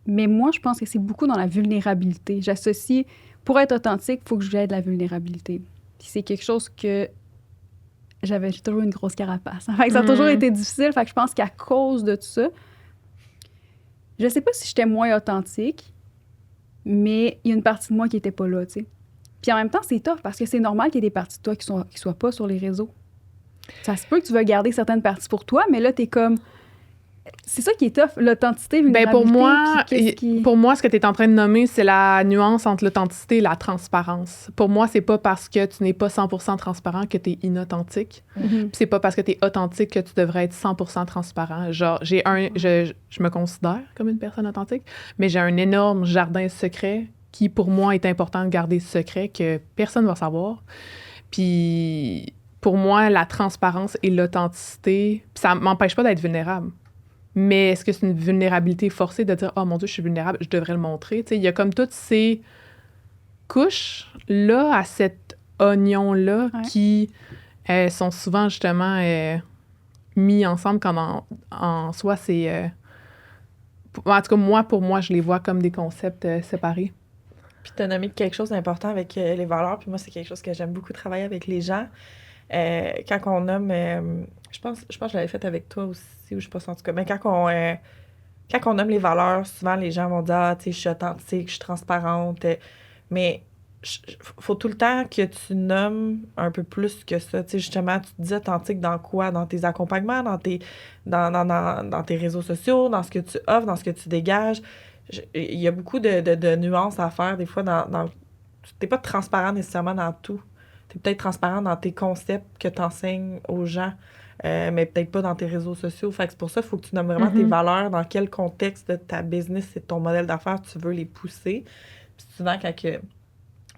mais moi, je pense que c'est beaucoup dans la vulnérabilité. J'associe, pour être authentique, il faut que j'aie de la vulnérabilité. Puis c'est quelque chose que j'ai toujours une grosse carapace. Fait que ça a toujours été difficile. Fait que je pense qu'à cause de tout ça, je sais pas si j'étais moins authentique, mais il y a une partie de moi qui était pas là, tu sais. Puis en même temps, c'est tough parce que c'est normal qu'il y ait des parties de toi qui soient pas sur les réseaux. Ça se peut que tu veux garder certaines parties pour toi, mais là, t'es comme... C'est ça qui est tough, l'authenticité, Ben vulnérabilité. pour moi, ce que tu es en train de nommer, c'est la nuance entre l'authenticité et la transparence. Pour moi, c'est pas parce que tu n'es pas 100% transparent que tu es inauthentique. Mhm. Puis c'est pas parce que tu es authentique que tu devrais être 100% transparent. Genre, je me considère comme une personne authentique, mais j'ai un énorme jardin secret qui, pour moi, est important de garder secret, que personne ne va savoir. Puis pour moi, la transparence et l'authenticité, ça m'empêche pas d'être vulnérable. Mais est-ce que c'est une vulnérabilité forcée de dire « Oh mon Dieu, je suis vulnérable, je devrais le montrer ». Tu sais, il y a comme toutes ces couches-là à cet oignon-là Ouais. qui sont souvent justement mis ensemble quand en soi, c'est... en tout cas, moi, pour moi, je les vois comme des concepts séparés. Puis tu as nommé quelque chose d'important avec les valeurs, puis moi, c'est quelque chose que j'aime beaucoup travailler avec les gens. Quand on nomme... je pense que je l'avais fait avec toi aussi, ou je sais pas si en tout cas, mais quand on nomme les valeurs, souvent, les gens vont dire « Ah, tu sais, je suis authentique, je suis transparente. » Mais faut tout le temps que tu nommes un peu plus que ça. Tu sais, justement, tu te dis authentique dans quoi? Dans tes accompagnements, dans tes réseaux sociaux, dans ce que tu offres, dans ce que tu dégages. Il y a beaucoup de nuances à faire, des fois, t'es pas transparent nécessairement dans tout. T'es peut-être transparent dans tes concepts que tu enseignes aux gens, mais peut-être pas dans tes réseaux sociaux. Fait que c'est pour ça qu'il faut que tu nommes vraiment tes valeurs, dans quel contexte de ta business et de ton modèle d'affaires tu veux les pousser. Puis souvent,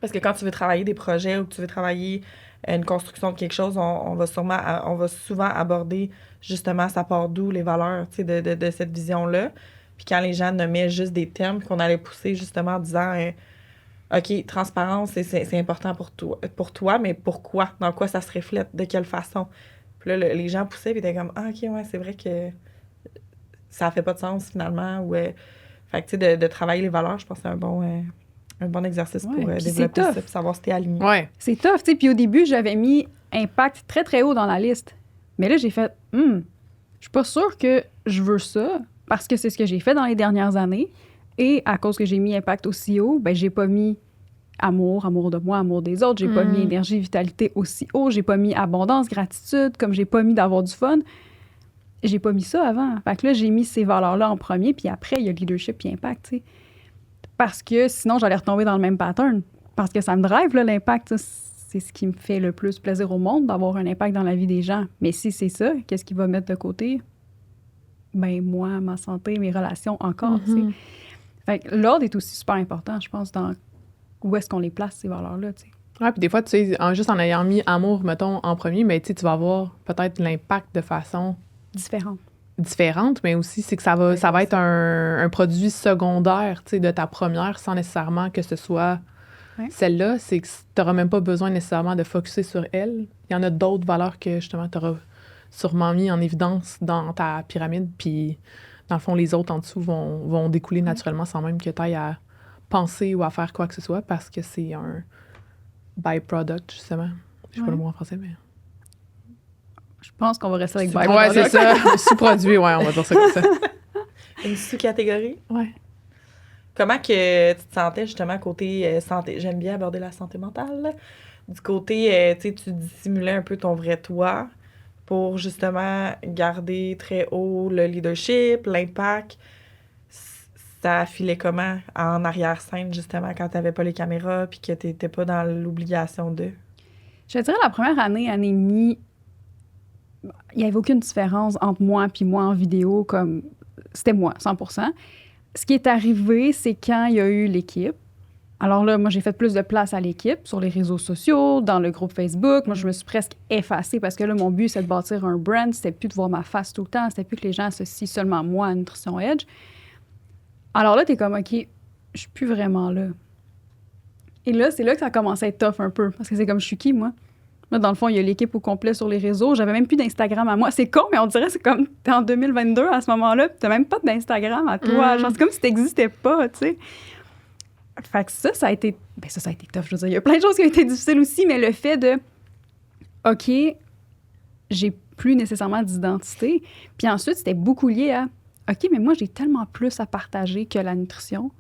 parce que quand tu veux travailler des projets ou que tu veux travailler une construction de quelque chose, on va souvent aborder justement ça part d'où les valeurs, tu sais, de cette vision-là. Puis quand les gens nommaient juste des termes qu'on allait pousser justement en disant OK, transparence, c'est important pour toi, mais pourquoi? Dans quoi ça se reflète? De quelle façon? Puis là, les gens poussaient et étaient comme « Ah, OK, ouais, c'est vrai que ça fait pas de sens finalement. » Fait que, tu sais, de travailler les valeurs, je pense que c'est un bon exercice pour puis c'est développer ça tough. puis savoir si t'es aligné. Ouais. C'est tough, tu sais. Puis au début, j'avais mis impact très, très haut dans la liste. Mais là, j'ai fait, je suis pas sûre que je veux ça. parce que c'est ce que j'ai fait dans les dernières années. Et à cause que j'ai mis impact aussi haut, ben j'ai pas mis amour de moi, amour des autres. J'ai pas mis énergie, vitalité aussi haut. J'ai pas mis abondance, gratitude, comme j'ai pas mis d'avoir du fun. J'ai pas mis ça avant. Fait que là, j'ai mis ces valeurs-là en premier, puis après, il y a leadership puis impact, tu sais. Parce que sinon, j'allais retomber dans le même pattern. Parce que ça me drive, là, l'impact. C'est ce qui me fait le plus plaisir au monde, d'avoir un impact dans la vie des gens. Mais si c'est ça, qu'est-ce qui va mettre de côté? Ben moi, ma santé, mes relations encore, tu sais. Fait que l'ordre est aussi super important, je pense, dans où est-ce qu'on les place, ces valeurs-là, tu sais. Ouais, puis des fois, tu sais, juste en ayant mis amour, mettons, en premier, mais tu sais, tu vas avoir peut-être l'impact de façon différente, mais aussi, c'est que ça va être un produit secondaire, tu sais, de ta première, sans nécessairement que ce soit celle-là. C'est que tu n'auras même pas besoin nécessairement de focusser sur elle. Il y en a d'autres valeurs que, justement, tu auras sûrement mis en évidence dans ta pyramide, puis dans le fond, les autres en dessous vont découler naturellement sans même que tu ailles à penser ou à faire quoi que ce soit, parce que c'est un byproduct, justement. Je sais pas le mot en français, mais... Je pense qu'on va rester avec byproduct. Ouais, c'est ça. Sous-produit, ouais, on va dire ça comme ça. Une sous-catégorie? Ouais. Comment que tu te sentais, justement, côté santé? J'aime bien aborder la santé mentale, là. Du côté, tu sais, tu dissimulais un peu ton vrai toi pour, justement, garder très haut le leadership, l'impact. Ça filait comment en arrière-scène, justement, quand tu n'avais pas les caméras puis que tu n'étais pas dans l'obligation de? Je te dirais, la première année et demie, il n'y avait aucune différence entre moi et moi en vidéo, comme c'était moi, 100%. Ce qui est arrivé, c'est quand il y a eu l'équipe. Alors là, moi, j'ai fait plus de place à l'équipe sur les réseaux sociaux, dans le groupe Facebook. Moi, je me suis presque effacée parce que là, mon but, c'est de bâtir un brand. C'était plus de voir ma face tout le temps. C'était plus que les gens associent seulement moi à Nutrition Edge. Alors là, t'es comme, OK, je suis plus vraiment là. Et là, c'est là que ça a commencé à être tough un peu. Parce que c'est comme, je suis qui, moi? Là, dans le fond, il y a l'équipe au complet sur les réseaux. J'avais même plus d'Instagram à moi. C'est con, mais on dirait que c'est comme, t'es en 2022 à ce moment-là, puis t'as même pas d'Instagram à toi. Genre, c'est comme si t'existais pas, tu sais. Fait que ça a été... Ben ça a été tough, je veux dire. Il y a plein de choses qui ont été difficiles aussi, mais le fait de, OK, j'ai plus nécessairement d'identité. Puis ensuite, c'était beaucoup lié à, OK, mais moi, j'ai tellement plus à partager que la nutrition.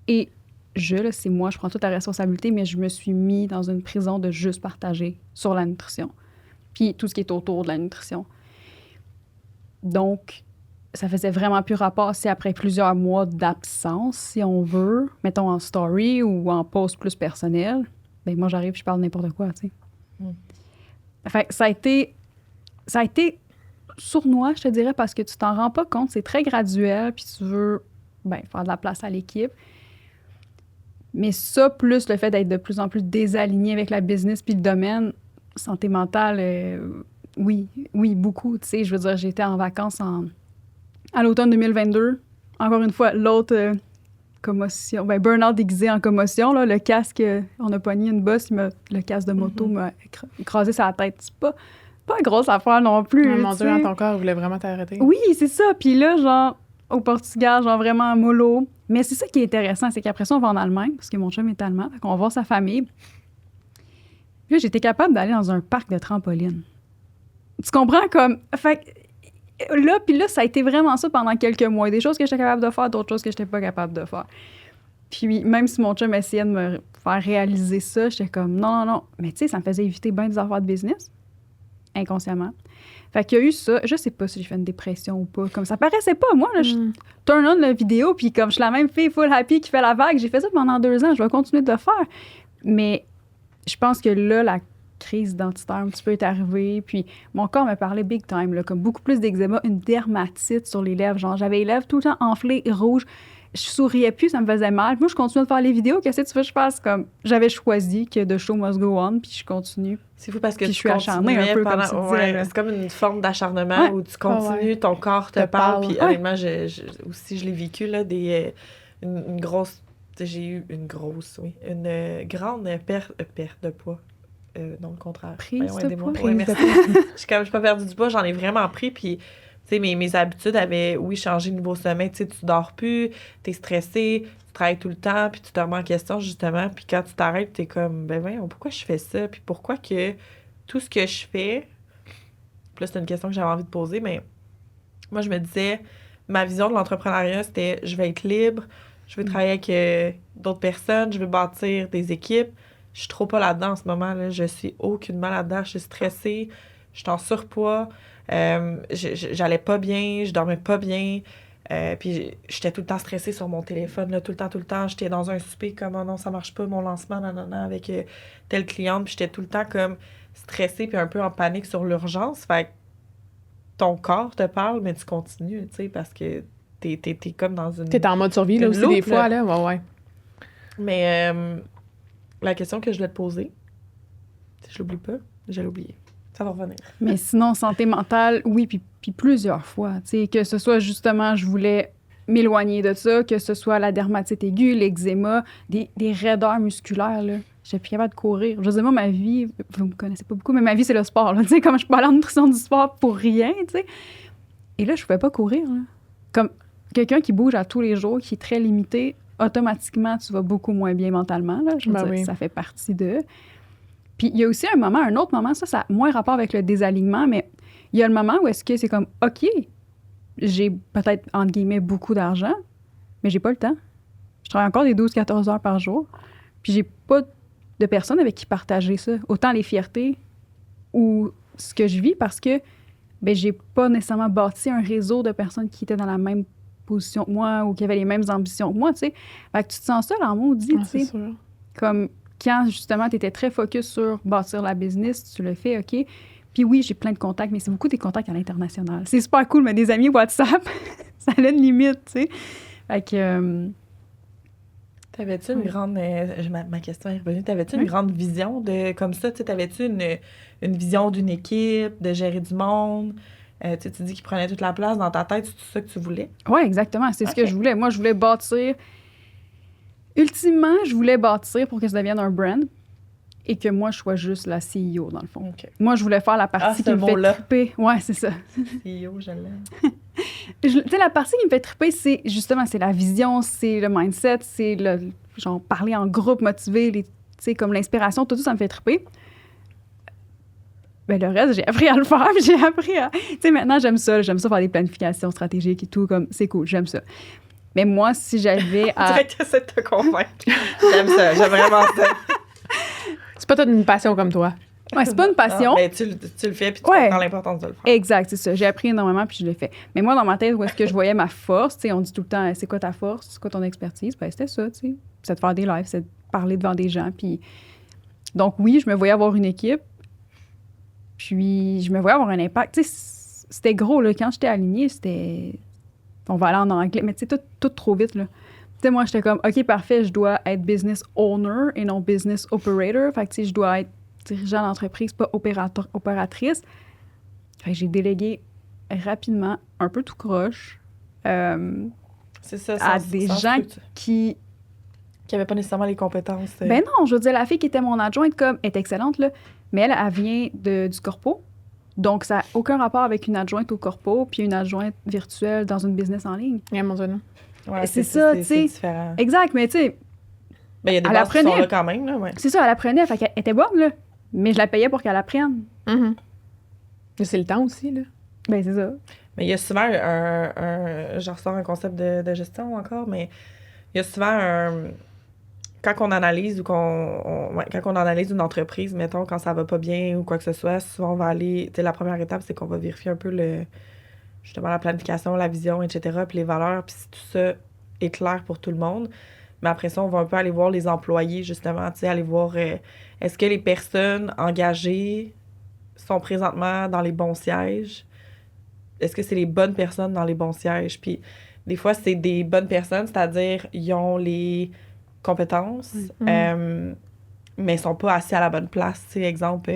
Et c'est moi, je prends toute la responsabilité, mais je me suis mis dans une prison de juste partager sur la nutrition. Puis tout ce qui est autour de la nutrition. Donc, ça faisait vraiment plus rapport si après plusieurs mois d'absence, si on veut, mettons en story ou en post plus personnel, bien moi, j'arrive, je parle n'importe quoi, tu sais. Fait que ça a été sournois, je te dirais, parce que tu t'en rends pas compte. C'est très graduel, puis tu veux faire de la place à l'équipe. Mais ça, plus le fait d'être de plus en plus désaligné avec la business puis le domaine, santé mentale, oui, beaucoup. Tu sais, je veux dire, j'étais en vacances à l'automne 2022. Encore une fois, l'autre commotion, burn-out déguisé en commotion, là, le casque, on a pogné une bosse, le casque de moto m'a écrasé sa tête. C'est pas grosse affaire non plus. Oh, mon Dieu, ton corps voulait vraiment t'arrêter. Oui, c'est ça. Puis là, genre, au Portugal, genre vraiment mollo. Mais c'est ça qui est intéressant, c'est qu'après ça, on va en Allemagne, parce que mon chum est allemand, donc on va voir sa famille. Puis là, j'étais capable d'aller dans un parc de trampoline. Tu comprends? Comme, fait là, ça a été vraiment ça pendant quelques mois. Des choses que j'étais capable de faire, d'autres choses que j'étais pas capable de faire. Puis même si mon chum essayait de me faire réaliser ça, j'étais comme, non. Mais tu sais, ça me faisait éviter bien des affaires de business, inconsciemment. Fait qu'il y a eu ça. Je sais pas si j'ai fait une dépression ou pas. Comme ça paraissait pas. Moi, là, je turn on la vidéo, puis comme je suis la même fille full happy qui fait la vague, j'ai fait ça pendant 2 ans, je vais continuer de le faire. Mais je pense que là, la crise identitaire un petit peu est arrivée, puis mon corps me parlait big time, là, comme beaucoup plus d'eczéma, une dermatite sur les lèvres. Genre, j'avais les lèvres tout le temps enflées, rouges. Je souriais plus, ça me faisait mal. Moi, je continuais de faire les vidéos. Qu'est-ce que tu veux que je fasse? Comme, j'avais choisi que the show must go on, puis je continue. C'est fou parce que puis tu continuais un peu pendant... c'est comme une forme d'acharnement où tu continues, ton corps te parle. Puis honnêtement, aussi, je l'ai vécu, là, une grosse... J'ai eu une grande perte de poids. Non, le contraire. Prise de poids? Ouais, merci. Je n'ai pas perdu du poids, j'en ai vraiment pris, puis... Tu sais, mes habitudes avaient, changé niveau sommeil. Tu sais, tu dors plus, tu es stressé, tu travailles tout le temps, puis tu te remets en question, justement. Puis quand tu t'arrêtes, tu es comme, voyons, pourquoi je fais ça? Puis pourquoi que tout ce que je fais... Puis là, c'est une question que j'avais envie de poser, mais moi, je me disais, ma vision de l'entrepreneuriat, c'était je vais être libre, je veux travailler avec d'autres personnes, je veux bâtir des équipes. Je suis trop pas là-dedans en ce moment. Là. Je suis aucunement là-dedans. Je suis stressée, je suis en surpoids, j'allais pas bien, je dormais pas bien. Puis j'étais tout le temps stressée sur mon téléphone, là, tout le temps. J'étais dans un souper comme « Oh non, ça marche pas, mon lancement, nanana, avec telle cliente. » Puis j'étais tout le temps comme stressée puis un peu en panique sur l'urgence. Fait que ton corps te parle, mais tu continues, tu sais, parce que t'es comme dans une... T'es en mode survie, là, aussi, loupe, des fois, là. Ouais. Mais la question que je voulais te poser, si je l'oublie pas, je l'ai oubliée. Ça va revenir. Mais sinon, santé mentale, oui, puis plusieurs fois. Tu sais, que ce soit justement, je voulais m'éloigner de ça, que ce soit la dermatite aiguë, l'eczéma, des raideurs musculaires, là. J'étais plus capable de courir. Je veux dire, moi, ma vie, vous me connaissez pas beaucoup, mais ma vie, c'est le sport, là. Tu sais, comme je peux aller en nutrition du sport pour rien, tu sais. Et là, je pouvais pas courir, là. Comme quelqu'un qui bouge à tous les jours, qui est très limité, automatiquement, tu vas beaucoup moins bien mentalement, là. Je veux dire, oui. ça fait partie de... Puis il y a aussi un autre moment, ça a moins rapport avec le désalignement, mais il y a le moment où est-ce que c'est comme, OK, j'ai peut-être, entre guillemets, beaucoup d'argent, mais j'ai pas le temps. Je travaille encore des 12-14 heures par jour, puis j'ai pas de personnes avec qui partager ça. Autant les fiertés ou ce que je vis, parce que ben j'ai pas nécessairement bâti un réseau de personnes qui étaient dans la même position que moi ou qui avaient les mêmes ambitions que moi, tu sais. Fait que tu te sens seul en maudit, tu sais. Comme... Quand, justement, tu étais très focus sur bâtir la business, tu le fais, OK. Puis oui, j'ai plein de contacts, mais c'est beaucoup des contacts à l'international. C'est super cool, mais des amis WhatsApp, ça a une limite, tu sais. Fait que... T'avais-tu une grande... ma question est revenue. T'avais-tu une grande vision de comme ça? T'avais-tu une vision d'une équipe, de gérer du monde? Tu dis qu'il prenait toute la place dans ta tête. C'est tout ça que tu voulais? Oui, exactement. C'est ce que je voulais. Moi, je voulais bâtir... Ultimement, je voulais bâtir pour que ça devienne un brand et que moi, je sois juste la CEO, dans le fond. Okay. Moi, je voulais faire la partie qui me fait triper. Ouais, c'est ça. CEO, je l'aime. Tu sais, la partie qui me fait triper, c'est justement, c'est la vision, c'est le mindset, c'est le genre parler en groupe, motiver, tu sais, comme l'inspiration, tout ça, ça me fait triper. Ben, le reste, j'ai appris à le faire, puis j'ai appris à... Tu sais, maintenant, j'aime ça faire des planifications stratégiques et tout, comme, c'est cool, j'aime ça. Mais moi, si j'avais à... On dirait que t'essaies de te convaincre. J'aime ça, j'aime vraiment ça. C'est pas toute une passion comme toi. Ouais, c'est pas une passion. Non, mais tu le fais, puis tu comprends l'importance de le faire. Exact, c'est ça. J'ai appris énormément, puis je l'ai fait. Mais moi, dans ma tête, où est-ce que je voyais ma force, tu sais, on dit tout le temps, c'est quoi ta force, c'est quoi ton expertise? Ben, c'était ça, tu sais. C'est de faire des lives, c'est de parler devant des gens, puis... Donc oui, je me voyais avoir une équipe, puis je me voyais avoir un impact. Tu sais, c'était gros, là. Quand j'étais alignée, c'était... On va aller en anglais, mais tu sais, tout trop vite, là. Tu sais, moi, j'étais comme, OK, parfait, je dois être business owner et non business operator. Fait que, tu sais, je dois être dirigeant d'entreprise, pas opératrice. Fait que j'ai délégué rapidement, un peu tout croche, c'est ça, à des gens qui n'avaient pas nécessairement les compétences. Ben non, je veux dire, la fille qui était mon adjointe, comme, est excellente, là, mais elle vient du corpo. Donc, ça n'a aucun rapport avec une adjointe au corpo puis une adjointe virtuelle dans une business en ligne. Yeah, mon Dieu, non. Ouais, c'est ça, tu sais. C'est différent. Exact, mais tu sais... Ben, il y a des bases qui sont là quand même, là, ouais. C'est ça, elle apprenait, fait qu'elle était bonne, là. Mais je la payais pour qu'elle apprenne. Mm-hmm. Mais c'est le temps aussi, là. Ben, c'est ça. Mais il y a souvent je ressors un concept de gestion encore, mais il y a souvent quand on analyse quand on analyse une entreprise, mettons, quand ça va pas bien ou quoi que ce soit, souvent on va aller... Tu sais, la première étape, c'est qu'on va vérifier un peu justement la planification, la vision, etc., puis les valeurs, puis si tout ça est clair pour tout le monde. Mais après ça, on va un peu aller voir les employés, justement, tu sais, aller voir est-ce que les personnes engagées sont présentement dans les bons sièges? Est-ce que c'est les bonnes personnes dans les bons sièges? Puis des fois, c'est des bonnes personnes, c'est-à-dire ils ont les compétences, mais ils sont pas assis à la bonne place. Tu sais, exemple,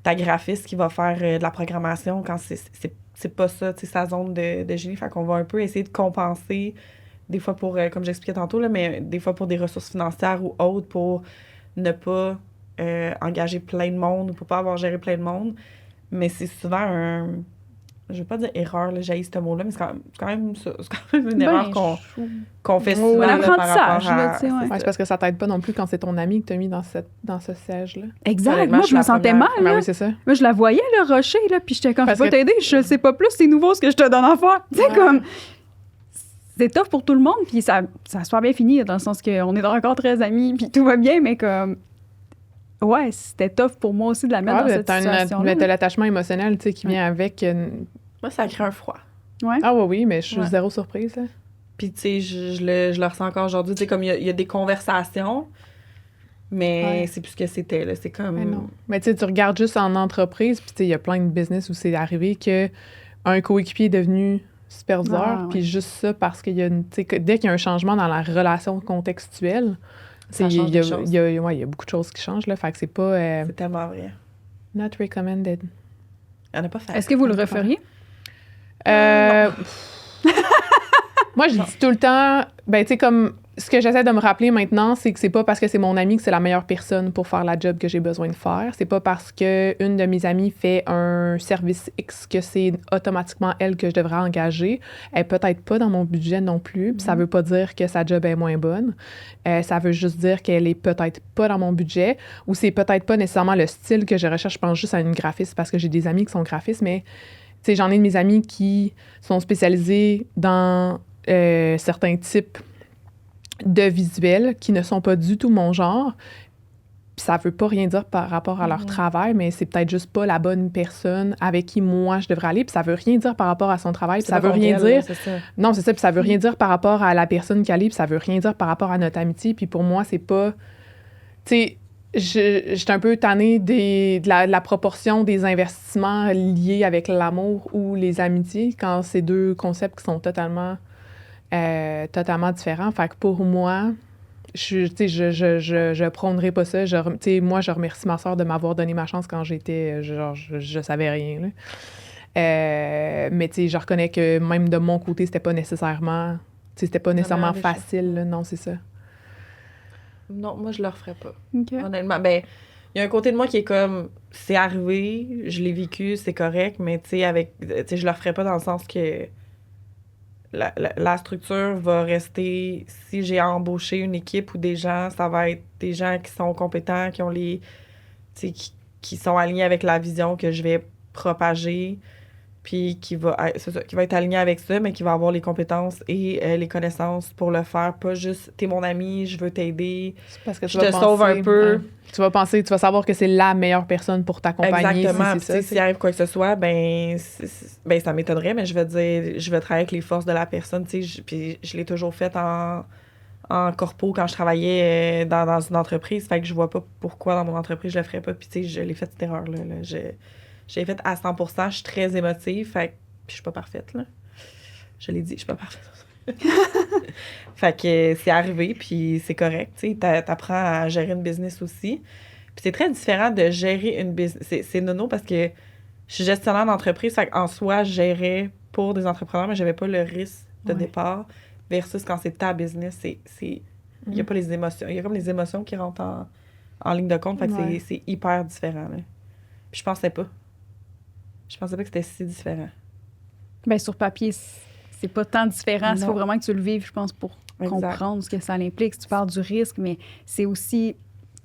ta graphiste qui va faire de la programmation quand c'est pas ça, tu sais, sa zone de génie. Fait qu'on va un peu essayer de compenser, des fois pour, comme j'expliquais tantôt, là, mais des fois pour des ressources financières ou autres, pour ne pas engager plein de monde ou pour pas avoir géré plein de monde. Mais c'est souvent je veux pas dire erreur, là, j'ai ce mot-là, mais c'est quand même une erreur qu'on fait souvent là, par rapport à... C'est parce que ça t'aide pas non plus quand c'est ton ami que t'as mis dans ce siège-là. Exact. Moi, je me sentais mal. Ben oui, c'est ça. Moi, je la voyais, le rocher, là, puis j'étais comme, je vais t'aider, je sais pas plus, c'est nouveau ce que je te donne à faire. Tu sais, comme... c'était tough pour tout le monde, puis ça a super bien fini, dans le sens qu'on est encore très amis, puis tout va bien, mais comme... Ouais, c'était tough pour moi aussi de la mettre dans cette situation-là. Mais t'as l'attachement émotionnel, tu sais, qui vient avec... Moi, ça crée un froid. Ouais. Ah oui, mais je suis zéro surprise, là. Puis, tu sais, je le ressens encore aujourd'hui. Tu sais, comme il y a des conversations, mais c'est plus ce que c'était, là. C'est comme... Mais non. Mais tu sais, tu regardes juste en entreprise, puis tu sais, il y a plein de business où c'est arrivé qu'un coéquipier est devenu superviseur, puis juste ça, parce qu'il y a une... Tu sais, dès qu'il y a un changement dans la relation contextuelle, il y a beaucoup de choses qui changent, là. Fait que c'est pas... c'est tellement vrai. Not recommended. On n'a pas fait. Est-ce que vous le referiez? Moi, je dis tout le temps, ben, tu sais, comme ce que j'essaie de me rappeler maintenant, c'est que c'est pas parce que c'est mon amie que c'est la meilleure personne pour faire la job que j'ai besoin de faire. C'est pas parce qu'une de mes amies fait un service X que c'est automatiquement elle que je devrais engager. Elle est peut-être pas dans mon budget non plus, puis ça veut pas dire que sa job est moins bonne. Ça veut juste dire qu'elle est peut-être pas dans mon budget, ou c'est peut-être pas nécessairement le style que je recherche. Je pense juste à une graphiste parce que j'ai des amis qui sont graphistes, mais tu sais, j'en ai de mes amis qui sont spécialisés dans certains types de visuels qui ne sont pas du tout mon genre. Puis ça veut pas rien dire par rapport à leur travail, mais c'est peut-être juste pas la bonne personne avec qui moi je devrais aller. Puis ça veut rien dire par rapport à son travail. Puis ça veut rien dire... Non, c'est ça. Puis ça veut rien dire par rapport à la personne qui allait. Puis ça veut rien dire par rapport à notre amitié. Puis pour moi, c'est pas... Tu sais, j'étais un peu tannée de la proportion des investissements liés avec l'amour ou les amitiés, quand c'est deux concepts qui sont totalement différents. Fait que pour moi, je prônerais pas ça. Moi, je remercie ma soeur de m'avoir donné ma chance quand j'étais... je savais rien, là. Mais tu sais, je reconnais que même de mon côté, c'était pas nécessairement facile, là. Non, c'est ça. Non, moi, je le referais pas. Okay. Honnêtement, ben, il y a un côté de moi qui est comme, c'est arrivé, je l'ai vécu, c'est correct, mais tu sais, je le referais pas dans le sens que la structure va rester, si j'ai embauché une équipe ou des gens, ça va être des gens qui sont compétents, qui ont tu sais, qui sont alignés avec la vision que je vais propager, puis qui va être aligné avec ça, mais qui va avoir les compétences et les connaissances pour le faire. Pas juste, t'es mon ami, je veux t'aider, parce que je te sauve un peu. Tu vas savoir que c'est la meilleure personne pour t'accompagner. Exactement. S'il arrive quoi que ce soit, ben ça m'étonnerait, mais je vais dire, je vais travailler avec les forces de la personne. Puis je l'ai toujours fait en corpo quand je travaillais dans une entreprise. Fait que je vois pas pourquoi dans mon entreprise je le ferais pas. Puis tu sais, je l'ai fait cette erreur-là. J'ai fait à 100%, je suis très émotive, fait que je suis pas parfaite, là. Je l'ai dit, je suis pas parfaite. Fait que c'est arrivé, puis c'est correct, tu sais, t'apprends à gérer une business aussi. Puis c'est très différent de gérer une business. C'est nono parce que je suis gestionnaire d'entreprise, fait qu'en soi, je gérais pour des entrepreneurs, mais j'avais pas le risque de départ, versus quand c'est ta business, il y a pas les émotions. Il y a comme les émotions qui rentrent en ligne de compte, fait que c'est hyper différent, là. Puis je pensais pas que c'était si différent. Bien, sur papier, c'est pas tant différent. Il faut vraiment que tu le vives, je pense, pour comprendre ce que ça implique. Si tu parles du risque, mais c'est aussi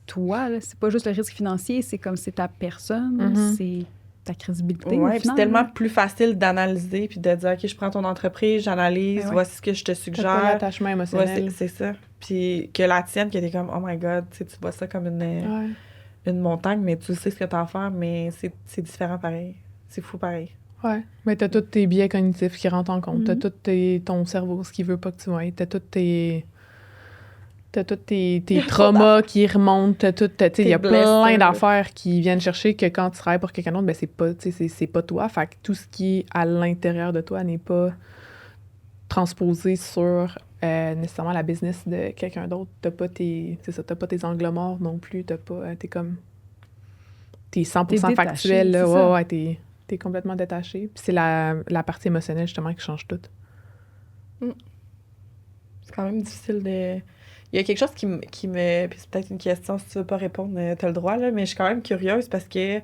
toi, là. C'est pas juste le risque financier, c'est comme c'est ta personne, c'est ta crédibilité. Oui, puis c'est tellement plus facile d'analyser puis de dire, OK, je prends ton entreprise, j'analyse, voici ce que je te suggère. T'as pas l'attachement émotionnel. C'est ça. Puis que la tienne, qui était comme, oh my God, tu vois ça comme une montagne, mais tu sais ce que t'as à faire, mais c'est différent pareil. C'est fou pareil. Ouais. Mais t'as tous tes biais cognitifs qui rentrent en compte. T'as tout ton cerveau, ce qu'il veut pas que tu vois. T'as tous tes traumas qui remontent. Il y a plein d'affaires qui viennent chercher que quand tu travailles pour quelqu'un d'autre, ben c'est pas toi. Fait que tout ce qui est à l'intérieur de toi n'est pas transposé sur nécessairement la business de quelqu'un d'autre. T'as pas tes angles morts non plus. T'es 100% factuel. Là, t'es complètement détaché. Puis c'est la partie émotionnelle, justement, qui change tout. C'est quand même difficile de... Il y a quelque chose qui me... Puis c'est peut-être une question, si tu veux pas répondre, t'as le droit, là, mais je suis quand même curieuse parce que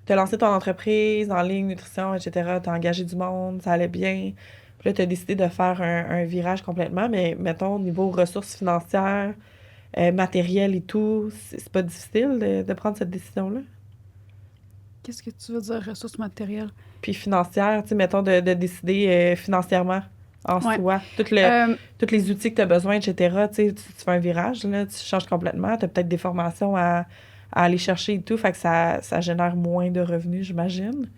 t'as lancé ton entreprise en ligne, nutrition, etc., t'as engagé du monde, ça allait bien. Puis là, t'as décidé de faire un virage complètement, mais mettons, au niveau ressources financières, matériel et tout, c'est pas difficile de prendre cette décision-là? Qu'est-ce que tu veux dire, ressources matérielles? Puis financière, tu sais, mettons, de décider financièrement en soi. Tous les outils que tu as besoin, etc. Tu sais, tu fais un virage, là, tu changes complètement. Tu as peut-être des formations à aller chercher et tout. Fait que ça génère moins de revenus, j'imagine.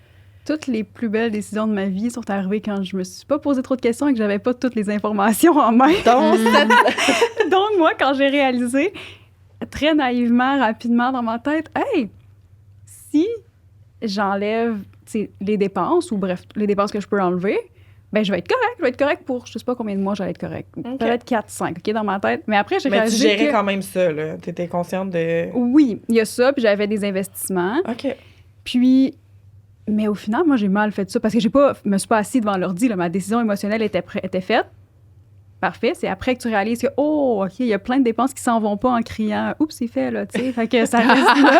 Toutes les plus belles décisions de ma vie sont arrivées quand je me suis pas posé trop de questions et que j'avais pas toutes les informations en main. Donc moi, quand j'ai réalisé, très naïvement, rapidement dans ma tête, hey, si j'enlève les dépenses, ou bref, les dépenses que je peux enlever, ben je vais être correct. Je vais être correct pour je sais pas combien de mois j'allais être correct. Okay. Peut-être 4-5, OK, dans ma tête. Mais après, j'ai réalisé tu gérais quand même ça, là. Tu étais consciente de... Oui, il y a ça, puis j'avais des investissements. OK. Puis... Mais au final, moi, j'ai mal fait ça parce que je me suis pas assise devant l'ordi. Ma décision émotionnelle était faite. Parfait. C'est après que tu réalises que, oh, OK, il y a plein de dépenses qui s'en vont pas en criant. Oups, c'est fait, là, tu sais. Fait que ça reste là.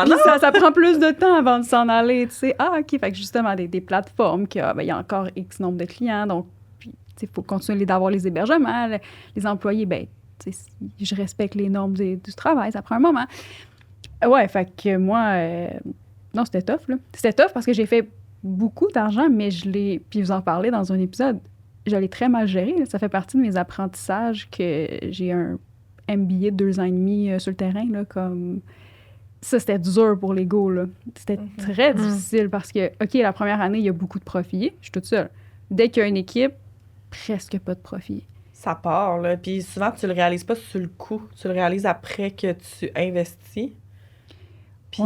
Puis ça prend plus de temps avant de s'en aller, tu sais. Ah, OK. Fait que justement, des plateformes, il y a encore X nombre de clients. Donc, il faut continuer d'avoir les hébergements. Les employés, ben, tu sais, je respecte les normes du travail. Ça prend un moment. Ouais, fait que moi... Non, c'était tough, là. C'était tough parce que j'ai fait beaucoup d'argent, mais puis vous en parlez dans un épisode, je l'ai très mal géré. Là. Ça fait partie de mes apprentissages que j'ai un MBA de 2 ans et demi sur le terrain, là, comme... Ça, c'était dur pour l'ego, là. C'était très difficile parce que, OK, la première année, il y a beaucoup de profits. Je suis toute seule. Dès qu'il y a une équipe, presque pas de profit. Ça part, là. Puis souvent, tu le réalises pas sur le coup. Tu le réalises après que tu investis. Puis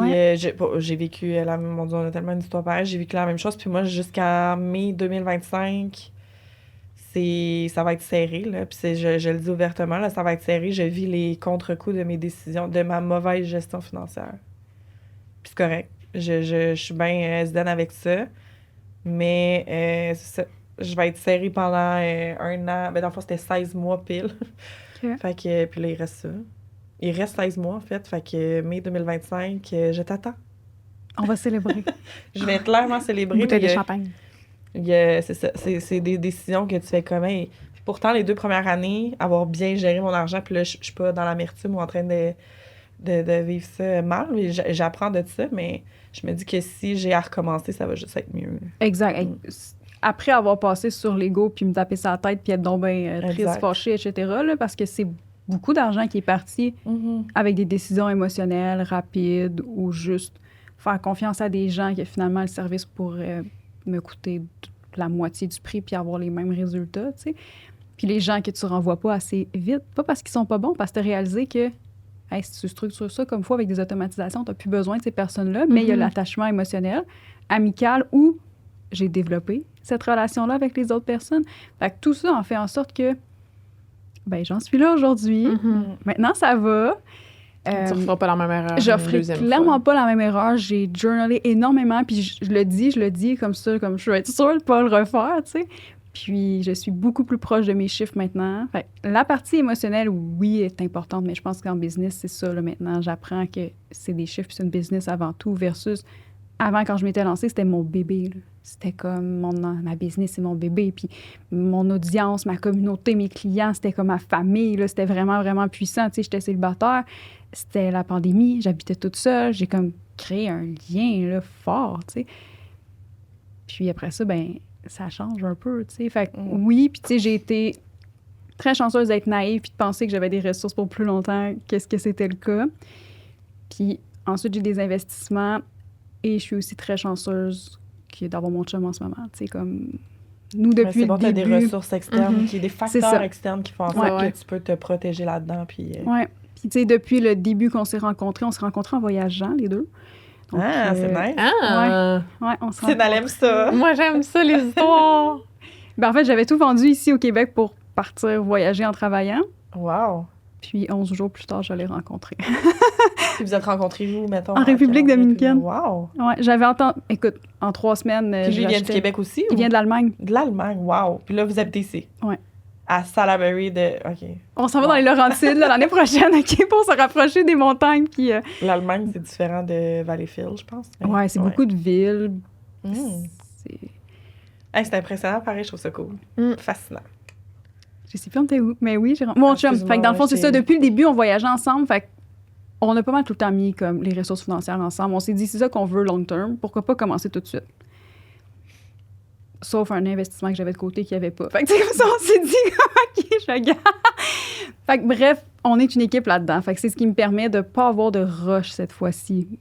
j'ai vécu mon Dieu, on a tellement d'histoires pareilles, j'ai vécu la même chose. Puis moi, jusqu'à mai 2025, ça va être serré, là. Puis je le dis ouvertement, là, ça va être serré. Je vis les contre-coups de mes décisions, de ma mauvaise gestion financière. Puis c'est correct. Je suis bien SDN avec ça. Mais c'est ça. Je vais être serrée pendant 1 an. Ben, dans le fond, c'était 16 mois pile. Okay. Fait que, puis là, il reste ça. Il reste 16 mois, en fait. Fait que mai 2025, je t'attends. On va célébrer. Je vais clairement célébrer. Bouteille de champagne. C'est ça. C'est des décisions que tu fais comme... Puis pourtant, les 2 premières années, avoir bien géré mon argent, puis là, je suis pas dans l'amertume ou en train de vivre ça mal. J'apprends de ça, mais je me dis que si j'ai à recommencer, ça va juste être mieux. Exact. Après avoir passé sur l'ego, puis me taper sa tête, puis être donc bien triste, fâché, etc., là, parce que c'est beaucoup d'argent qui est parti avec des décisions émotionnelles rapides ou juste faire confiance à des gens que finalement le service pourrait me coûter la moitié du prix puis avoir les mêmes résultats, tu sais. Puis les gens que tu renvoies pas assez vite, pas parce qu'ils sont pas bons, parce que tu as réalisé que hey, si tu structures ça comme fois avec des automatisations, tu n'as plus besoin de ces personnes-là, mais il y a l'attachement émotionnel, amical, où j'ai développé cette relation-là avec les autres personnes. Fait que tout ça en fait en sorte que ben j'en suis là aujourd'hui. Maintenant, ça va. Tu ne referas pas la même erreur. Je ne ferai clairement pas la même erreur. J'ai journalé énormément, puis je le dis comme ça, comme je vais être sûre de ne pas le refaire, tu sais. Puis je suis beaucoup plus proche de mes chiffres maintenant. Fait la partie émotionnelle, oui, est importante, mais je pense qu'en business, c'est ça, là, maintenant. J'apprends que c'est des chiffres, c'est une business avant tout, versus avant, quand je m'étais lancée, c'était mon bébé, là. C'était comme ma business, c'est mon bébé. Puis mon audience, ma communauté, mes clients, c'était comme ma famille. Là. C'était vraiment, vraiment puissant. Tu sais, j'étais célibataire. C'était la pandémie. J'habitais toute seule. J'ai comme créé un lien là, fort, tu sais. Puis après ça, ben ça change un peu, tu sais. Fait que oui, puis tu sais, j'ai été très chanceuse d'être naïve puis de penser que j'avais des ressources pour plus longtemps qu'est-ce que c'était le cas. Puis ensuite, j'ai des investissements et je suis aussi très chanceuse d'avoir mon chum en ce moment. Tu sais, comme nous, depuis le début... C'est bon, tu as des ressources externes, des facteurs externes qui font en sorte que tu peux te protéger là-dedans. Puis, oui. Puis, tu sais, depuis le début qu'on s'est rencontrés en voyageant, les deux. Donc, c'est nice. Ouais, on se rencontre. Elle aime ça. Moi, j'aime ça, les histoires. Ben, en fait, j'avais tout vendu ici au Québec pour partir voyager en travaillant. Wow. Puis 11 jours plus tard, je l'ai rencontré. Puis vous êtes rencontrés où, mettons? En République dominicaine. Wow! Ouais, j'avais entendu... Écoute, en 3 semaines... Puis lui, il vient du Québec aussi? Il vient de l'Allemagne. De l'Allemagne, wow! Puis là, vous habitez ici? Ouais. À Salaberry OK. On s'en va dans les Laurentides l'année prochaine, OK, pour se rapprocher des montagnes, puis... L'Allemagne, c'est différent de Valleyfield, je pense. Ouais, c'est beaucoup de villes. C'est impressionnant, pareil, je trouve ça cool. Fascinant. Je sais plus on était où, mais oui, mon chum. Fait que dans le fond, c'est ça. Depuis le début, on voyageait ensemble. Fait on a pas mal tout le temps mis comme les ressources financières ensemble. On s'est dit, c'est ça qu'on veut long term. Pourquoi pas commencer tout de suite? sauf un investissement que j'avais de côté qu'il n'y avait pas. Fait que, tu sais, comme ça, on s'est dit, OK, je regarde. Fait que, bref, on est une équipe là-dedans. Fait que c'est ce qui me permet de ne pas avoir de rush cette fois-ci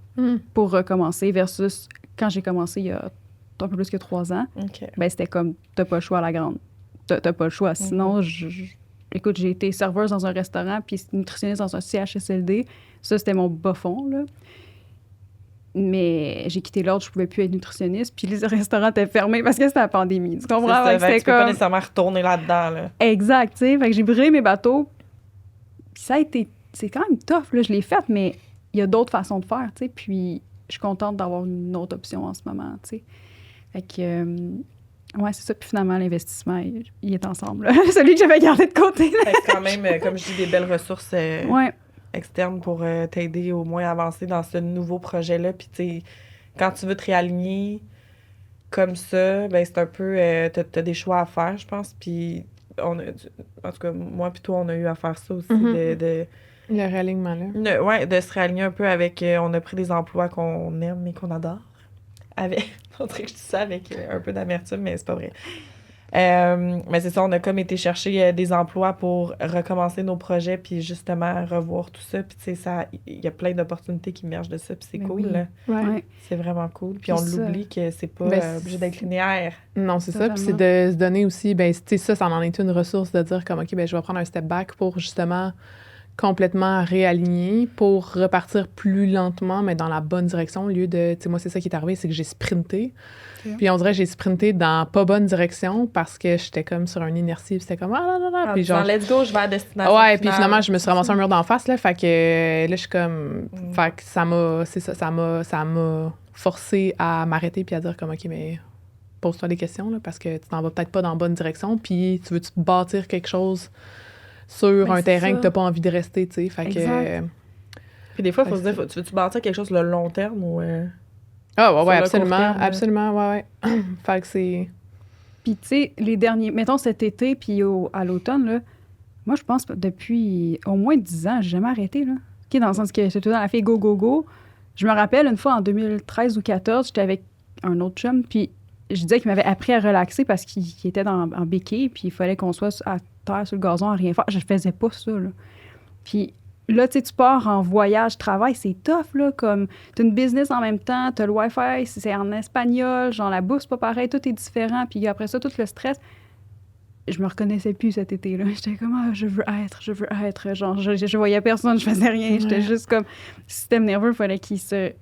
pour recommencer versus quand j'ai commencé il y a un peu plus que 3 ans. Ben, c'était comme, t'as pas le choix à la grande. T'as pas le choix. Sinon, écoute, j'ai été serveuse dans un restaurant puis nutritionniste dans un CHSLD. Ça, c'était mon bas fond, là. Mais j'ai quitté l'ordre, je pouvais plus être nutritionniste. Puis les restaurants étaient fermés parce que c'était la pandémie. Tu comprends? C'est ça, tu peux pas nécessairement retourner là-dedans. Là. Exact, tu sais. Fait que j'ai brûlé mes bateaux. Puis ça a été... C'est quand même tough, là. Je l'ai fait, mais il y a d'autres façons de faire, tu sais. Puis je suis contente d'avoir une autre option en ce moment, tu sais. Fait que... ouais, c'est ça. Puis finalement, l'investissement, il est ensemble. Là. Celui que j'avais gardé de côté. C'est quand même, comme je dis, des belles ressources externes pour t'aider au moins à avancer dans ce nouveau projet-là. Puis, tu sais, quand tu veux te réaligner comme ça, ben c'est un peu... t'as des choix à faire, je pense. Puis, en tout cas, moi puis toi, on a eu à faire ça aussi. Le réalignement, là. Ouais, de se réaligner un peu avec... on a pris des emplois qu'on aime et qu'on adore. On dirait que je dis ça avec un peu d'amertume, mais c'est pas vrai. Mais c'est ça, on a comme été chercher des emplois pour recommencer nos projets, puis justement revoir tout ça. Puis tu sais, ça, il y a plein d'opportunités qui émergent de ça, puis c'est cool. Là. Ouais. C'est vraiment cool. Puis on l'oublie que c'est pas obligé d'être linéaire. Non, c'est ça. Puis c'est de se donner aussi, ben tu sais, ça en est une ressource de dire comme, OK, ben je vais prendre un step back pour justement complètement réaligné pour repartir plus lentement, mais dans la bonne direction, au lieu de... Tu sais, moi, c'est ça qui est arrivé, c'est que j'ai sprinté. Okay. Puis on dirait que j'ai sprinté dans pas bonne direction parce que j'étais comme sur une inertie, puis c'était comme... Puis genre... let's go, je vais à destination. Ouais, puis finalement, je me suis ramassé un mur d'en face, là, fait que là, je suis comme... Fait que ça m'a... C'est ça, ça m'a forcé à m'arrêter puis à dire comme, OK, mais pose-toi des questions, là, parce que tu t'en vas peut-être pas dans la bonne direction, puis tu veux-tu bâtir quelque chose sur un terrain que t'as pas envie de rester, tu sais. Fait que... Puis des fois, il faut se dire, tu veux-tu bâtir quelque chose le long terme ou... Ah, ouais, absolument. Absolument, ouais. Fait que c'est... Puis, tu sais, les derniers... Mettons cet été, puis à l'automne, là, moi, je pense que depuis au moins 10 ans, j'ai jamais arrêté, là. OK, dans le sens que j'étais tout le temps la fille go, go, go. Je me rappelle, une fois, en 2013 ou 2014, j'étais avec un autre chum, puis je disais qu'il m'avait appris à relaxer parce qu'il était en béquille, puis il fallait qu'on soit à terre sur le gazon à rien faire. Je faisais pas ça, là. Puis là, tu sais, tu pars en voyage, travail, c'est tough, là, comme t'as une business en même temps, t'as le Wi-Fi, c'est en espagnol, genre la bourse, c'est pas pareil, tout est différent, puis après ça, tout le stress. Je me reconnaissais plus cet été-là. J'étais comme, je veux être. Genre, je voyais personne, je faisais rien. J'étais juste comme, le système nerveux, il fallait qu'il se...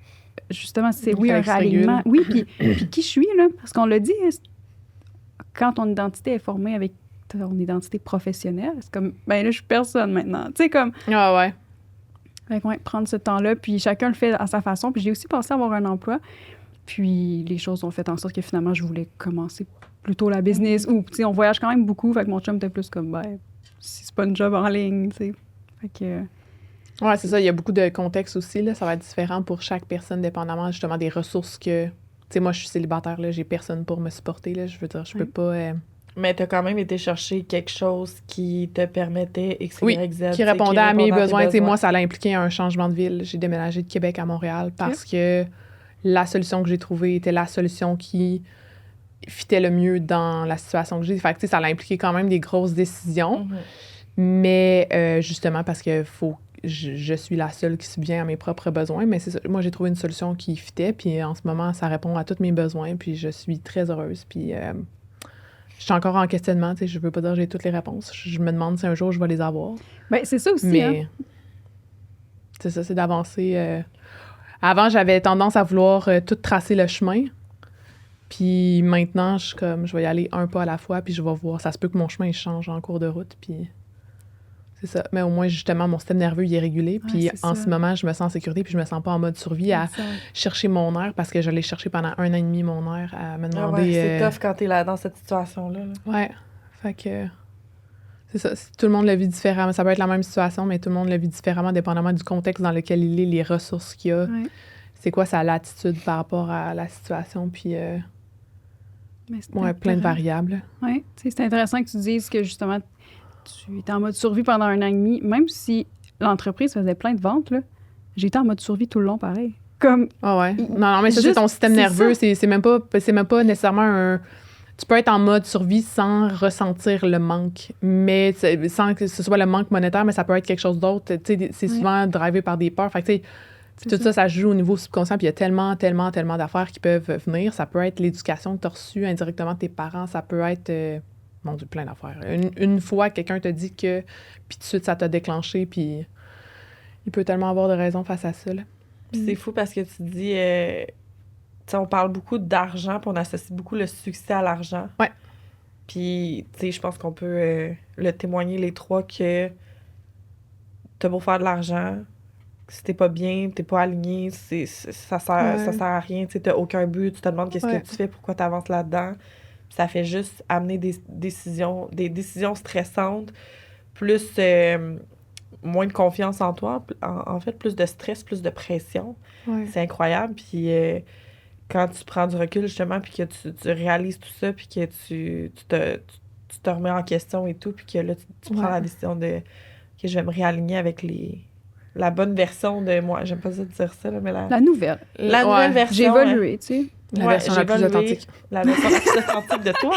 Justement, c'est un réalignement. Oui, puis qui je suis, là? Parce qu'on l'a dit, quand ton identité est formée avec ton identité professionnelle, c'est comme, ben là, je suis personne maintenant. Tu sais, comme... Ah ouais. Fait que, ouais, prendre ce temps-là, puis chacun le fait à sa façon. Puis j'ai aussi pensé avoir un emploi. Puis les choses ont fait en sorte que finalement, je voulais commencer plutôt la business. Ou, tu sais, on voyage quand même beaucoup. Fait que mon chum était plus comme, ben, si c'est pas une job en ligne, tu sais. Fait que... Ouais, c'est ça. Il y a beaucoup de contextes aussi, là. Ça va être différent pour chaque personne, dépendamment, justement, des ressources que... Tu sais, moi, je suis célibataire, là. J'ai personne pour me supporter, là. Je veux dire, je peux pas... Mais t'as quand même été chercher quelque chose qui te permettait X, Y, Z. Qui répondait à mes besoins. Tu sais, moi, ça a impliqué un changement de ville. J'ai déménagé de Québec à Montréal parce que la solution que j'ai trouvée était la solution qui fitait le mieux dans la situation que j'ai. Fait que, tu sais, ça a impliqué quand même des grosses décisions. Mais justement, parce que je suis la seule qui subvient à mes propres besoins. Mais c'est ça. Moi, j'ai trouvé une solution qui fitait. Puis en ce moment, ça répond à tous mes besoins. Puis je suis très heureuse. Puis... je suis encore en questionnement, tu sais, je veux pas dire que j'ai toutes les réponses. Je me demande si un jour je vais les avoir. Bien, c'est ça aussi, mais c'est ça, c'est d'avancer. Avant, j'avais tendance à vouloir tout tracer le chemin. Puis maintenant, je suis comme, je vais y aller un pas à la fois, puis je vais voir. Ça se peut que mon chemin il change en cours de route, puis c'est ça. Mais au moins, justement, mon système nerveux, il est régulé. Puis en ce moment, je me sens en sécurité, puis je me sens pas en mode survie à chercher mon air, parce que je l'ai cherché pendant 1 an et demi, mon air, à me demander... c'est tough quand t'es là dans cette situation-là. Là. Ouais. Fait que... C'est ça. Tout le monde le vit différemment. Ça peut être la même situation, mais tout le monde le vit différemment, dépendamment du contexte dans lequel il est, les ressources qu'il a. Ouais. C'est quoi sa latitude par rapport à la situation, puis... plein de variables. Oui. C'est intéressant que tu dises que, justement... Tu étais en mode survie pendant 1 an et demi. Même si l'entreprise faisait plein de ventes, là, j'étais en mode survie tout le long, pareil. Comme... Ah ouais. Non, mais ça, c'est ton système nerveux. C'est même pas nécessairement tu peux être en mode survie sans ressentir le manque, mais sans que ce soit le manque monétaire, mais ça peut être quelque chose d'autre. Tu sais, c'est souvent drivé par des peurs. Fait que, tu sais, tout ça, ça joue au niveau subconscient, puis il y a tellement d'affaires qui peuvent venir. Ça peut être l'éducation que tu as reçue indirectement de tes parents, ça peut être, mon Dieu, plein d'affaires. Une fois, quelqu'un te dit que, puis tout de suite, ça t'a déclenché, puis il peut tellement avoir de raisons face à ça, là. Puis c'est fou parce que tu dis, tu sais, on parle beaucoup d'argent, puis on associe beaucoup le succès à l'argent. Ouais. Puis, tu sais, je pense qu'on peut le témoigner les trois que t'as beau faire de l'argent, si t'es pas bien, t'es pas aligné, ça sert à rien, tu sais, t'as aucun but, tu te demandes qu'est-ce que tu fais, pourquoi t'avances là-dedans. Puis ça fait juste amener des décisions stressantes, plus moins de confiance en toi, en fait, plus de stress, plus de pression. Ouais. C'est incroyable. Puis quand tu prends du recul, justement, puis que tu réalises tout ça, puis que tu te remets en question et tout, puis que là, tu prends la décision de que je vais me réaligner avec la bonne version de moi. J'aime pas ça de dire ça, là, mais la nouvelle. La nouvelle version. J'ai évolué, tu sais. La version la plus authentique. La version la plus authentique de toi.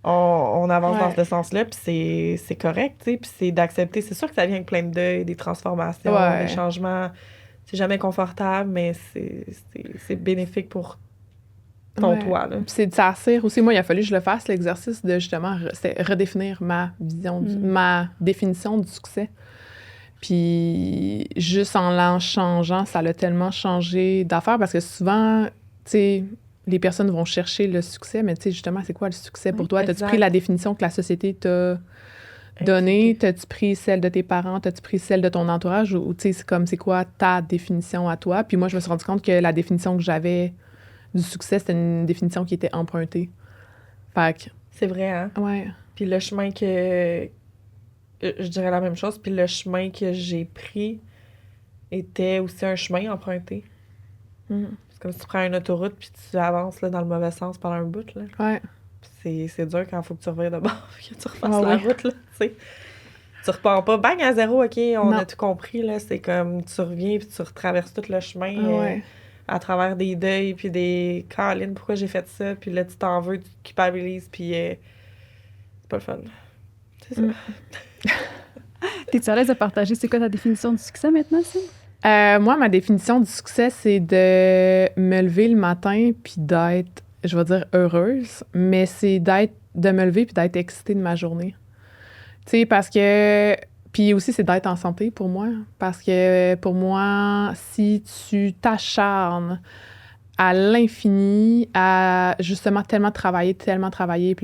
On avance dans ce sens-là, puis c'est correct, tu sais, puis c'est d'accepter. C'est sûr que ça vient avec plein de deuil, des transformations, des changements. C'est jamais confortable, mais c'est bénéfique pour ton toi, là. Puis c'est de s'asseoir aussi. Moi, il a fallu que je le fasse, l'exercice de, justement, redéfinir ma vision, ma définition du succès. Puis juste en l'en changeant, ça l'a tellement changé d'affaires, parce que souvent, tu sais, les personnes vont chercher le succès, mais tu sais, justement, c'est quoi le succès pour toi? T'as-tu pris la définition que la société t'a donnée? T'as-tu pris celle de tes parents? T'as-tu pris celle de ton entourage? Ou tu sais, c'est quoi ta définition à toi? Puis moi, je me suis rendu compte que la définition que j'avais du succès, c'était une définition qui était empruntée. Fait que... C'est vrai, hein? Ouais. Puis le chemin que... Je dirais la même chose. Puis le chemin que j'ai pris était aussi un chemin emprunté. C'est comme si tu prends une autoroute puis tu avances là, dans le mauvais sens pendant un bout, là. Ouais. Puis c'est dur quand il faut que tu reviennes de bord, que tu refasses la route, là, tu sais. Tu repars pas, bang, à zéro, OK, on a tout compris, là. C'est comme, tu reviens puis tu retraverses tout le chemin à travers des deuils puis des... Caroline, pourquoi j'ai fait ça? Puis là, tu t'en veux, tu te culpabilises, puis c'est pas le fun. C'est ça. T'es-tu à l'aise de partager? C'est quoi ta définition du succès maintenant, ça? Moi, ma définition du succès, c'est de me lever le matin puis d'être, je vais dire, heureuse, mais c'est de me lever puis d'être excitée de ma journée. Tu sais, parce que... Puis aussi, c'est d'être en santé pour moi. Parce que pour moi, si tu t'acharnes à l'infini, à justement tellement travailler, puis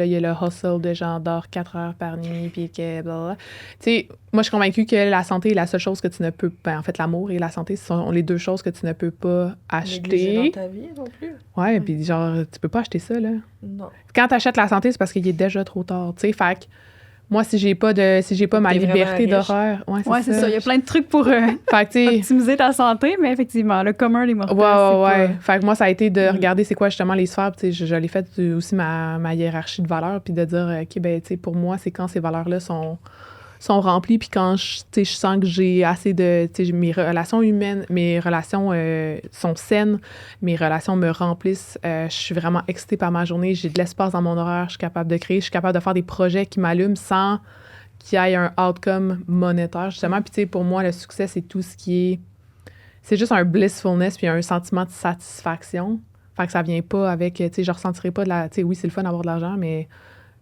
là, il y a le hustle de genre dors 4 heures par nuit, puis que blablabla. Tu sais, moi, je suis convaincue que la santé est la seule chose que tu ne peux pas... En fait, l'amour et la santé, ce sont les deux choses que tu ne peux pas acheter. Négliger dans ta vie non plus. Ouais, puis genre, tu peux pas acheter ça, là. Non. Quand tu achètes la santé, c'est parce qu'il est déjà trop tard, tu sais. Fait que moi, si j'ai pas ma liberté d'horaire... Ouais, c'est ça. Il y a plein de trucs pour fait que, optimiser ta santé, mais effectivement, le commun des mortels, ouais. Fait que moi, ça a été de regarder c'est quoi justement les sphères. Tu sais, je l'ai fait aussi ma hiérarchie de valeurs, puis de dire, OK, ben tu sais, pour moi, c'est quand ces valeurs-là sont remplies, puis quand je sens que j'ai assez de... Tu sais, mes relations humaines, mes relations sont saines, mes relations me remplissent, je suis vraiment excitée par ma journée, j'ai de l'espace dans mon horaire, je suis capable de créer, je suis capable de faire des projets qui m'allument sans qu'il y ait un outcome monétaire, justement. Puis, tu sais, pour moi, le succès, c'est tout ce qui est... C'est juste un blissfulness puis un sentiment de satisfaction. Fait que ça vient pas avec... Tu sais, je ressentirai pas de la... Tu sais, oui, c'est le fun d'avoir de l'argent, mais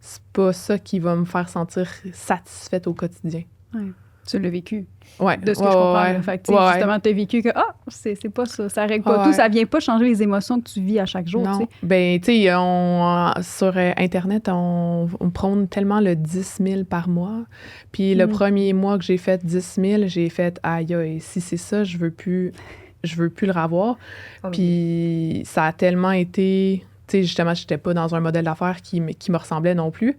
c'est pas ça qui va me faire sentir satisfaite au quotidien. Ouais. Tu l'as vécu. Ouais. De ce que je comprends. Fait que, justement, tu as vécu que, c'est pas ça. Ça règle pas tout. Ça vient pas changer les émotions que tu vis à chaque jour. Non. Ben, tu sais, sur Internet, on prône tellement le 10 000 par mois. Puis le premier mois que j'ai fait 10 000, j'ai fait, aïe, si c'est ça, je veux plus le revoir. Puis ça a tellement été... Tu sais, justement, j'étais pas dans un modèle d'affaires qui me ressemblait non plus.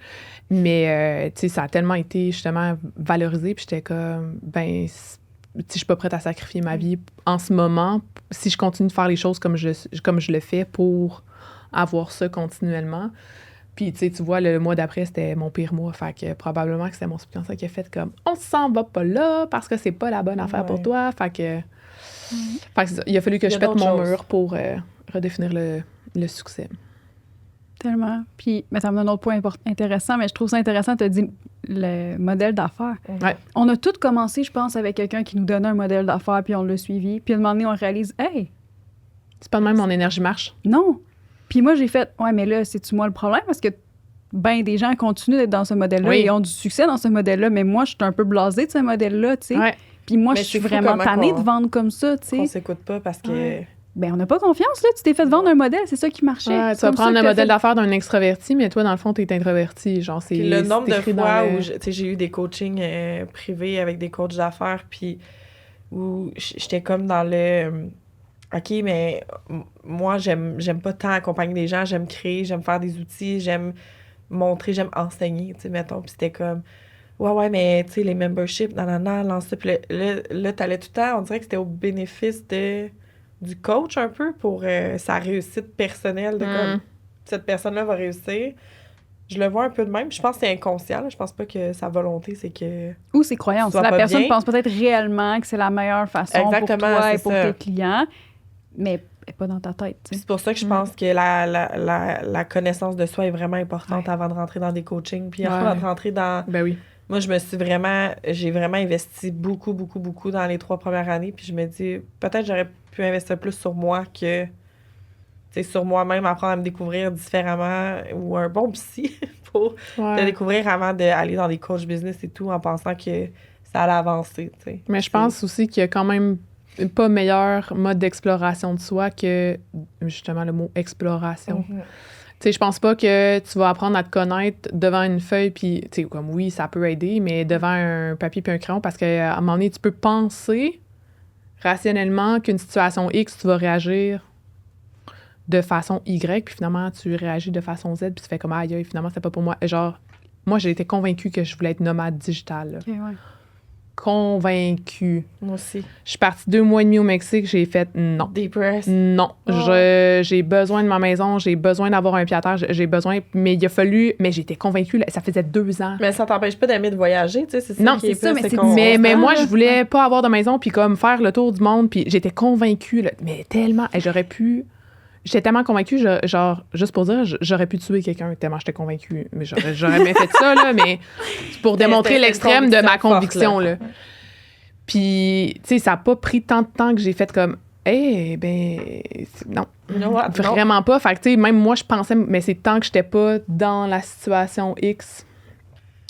Mais, tu sais, ça a tellement été, justement, valorisé. Puis j'étais comme, ben, je suis pas prête à sacrifier ma vie en ce moment si je continue de faire les choses comme je le fais pour avoir ça continuellement. Puis, tu sais, tu vois, le mois d'après, c'était mon pire mois. Fait que probablement que c'était mon subconscient qui a fait comme, on s'en va pas là parce que c'est pas la bonne affaire pour toi. Fait que c'est ça. Il a fallu que je pète mon mur pour redéfinir le succès. Tellement. Puis, mais ça me donne un autre point intéressant, mais je trouve ça intéressant, tu as dit le modèle d'affaires. Ouais. On a tous commencé, je pense, avec quelqu'un qui nous donnait un modèle d'affaires, puis on l'a suivi. Puis à un moment donné, on réalise, hey, C'est pas de même mon énergie marche. non. Puis moi, j'ai fait, ouais, mais là, c'est-tu moi le problème? Parce que ben des gens continuent d'être dans ce modèle-là Oui. et ont du succès dans ce modèle-là, mais moi, je suis un peu blasée de ce modèle-là, tu sais. Ouais. Puis moi, Mais je suis c'est fou vraiment comment tannée qu'on- de vendre comme ça, tu On sais. s'écoute pas parce que... Ouais. Ben, on n'a pas confiance, là. Tu t'es fait vendre un modèle, c'est ça qui marchait. Ouais, tu C'est vas comme ça prendre que le t'as modèle fait- d'affaires d'un extraverti, mais toi, dans le fond, t'es introverti. Genre, c'est Puis le nombre de écrit dans fois le- où j'ai eu des coachings privés avec des coachs d'affaires, puis où j'étais comme dans le OK, mais moi, j'aime pas tant accompagner des gens, j'aime créer, j'aime faire des outils, j'aime montrer, j'aime enseigner, tu sais, mettons. Puis c'était comme ouais, mais tu sais, les memberships, lance ça. Puis là, t'allais tout le temps, on dirait que c'était au bénéfice du coach un peu pour sa réussite personnelle, de comme cette personne-là va réussir. Je le vois un peu de même. Je pense que c'est inconscient. Là. Je pense pas que sa volonté, c'est que... Ou ses croyances. Tu vas La pas personne bien. pense peut-être réellement que c'est la meilleure façon Exactement, pour toi et c'est pour ça. tes clients, mais pas dans ta tête, tu Puis sais. c'est pour ça que je pense que la connaissance de soi est vraiment importante avant de rentrer dans des coachings. Puis avant de rentrer dans... Ben oui. Moi, j'ai vraiment investi beaucoup, beaucoup, beaucoup dans les 3 premières années. Puis je me dis, peut-être j'aurais pu investir plus sur moi que... Tu sais, sur moi-même, apprendre à me découvrir différemment ou un bon psy pour te découvrir avant d'aller dans des coachs business et tout en pensant que ça allait avancer, tu sais. Mais je pense aussi qu'il y a quand même pas meilleur mode d'exploration de soi que, justement, le mot exploration. Mhm. Tu sais, je pense pas que tu vas apprendre à te connaître devant une feuille, puis, tu sais, comme oui, ça peut aider, mais devant un papier puis un crayon, parce qu'à un moment donné, tu peux penser rationnellement qu'une situation X, tu vas réagir de façon Y, puis finalement, tu réagis de façon Z, puis tu fais comme, aïe, finalement, c'est pas pour moi. Genre, moi, j'ai été convaincue que je voulais être nomade digital. Là. OK, ouais. Convaincue. Moi aussi. Je suis partie 2 mois et demi au Mexique, j'ai fait non. Depressed. Non, j'ai besoin de ma maison, j'ai besoin d'avoir un pied à terre, j'ai besoin, mais il a fallu, mais j'étais convaincue, là, ça faisait 2 ans. Mais ça t'empêche pas d'aimer de voyager, tu sais, c'est ça Non, qui est c'est ça, plus, mais c'est qu'on- Mais moi, là. je voulais pas avoir de maison, puis comme faire le tour du monde, puis j'étais convaincue, là, mais tellement, et j'étais tellement convaincue, genre, juste pour dire, j'aurais pu tuer quelqu'un, tellement j'étais convaincue, mais j'aurais bien fait ça, là, mais c'est pour démontrer c'était une l'extrême de ma conviction conviction, forte, là. Puis, tu sais, ça n'a pas pris tant de temps que j'ai fait comme, non. You know what? Non. Vraiment pas. Fait que, tu sais, même moi, je pensais, mais c'est tant que j'étais pas dans la situation X,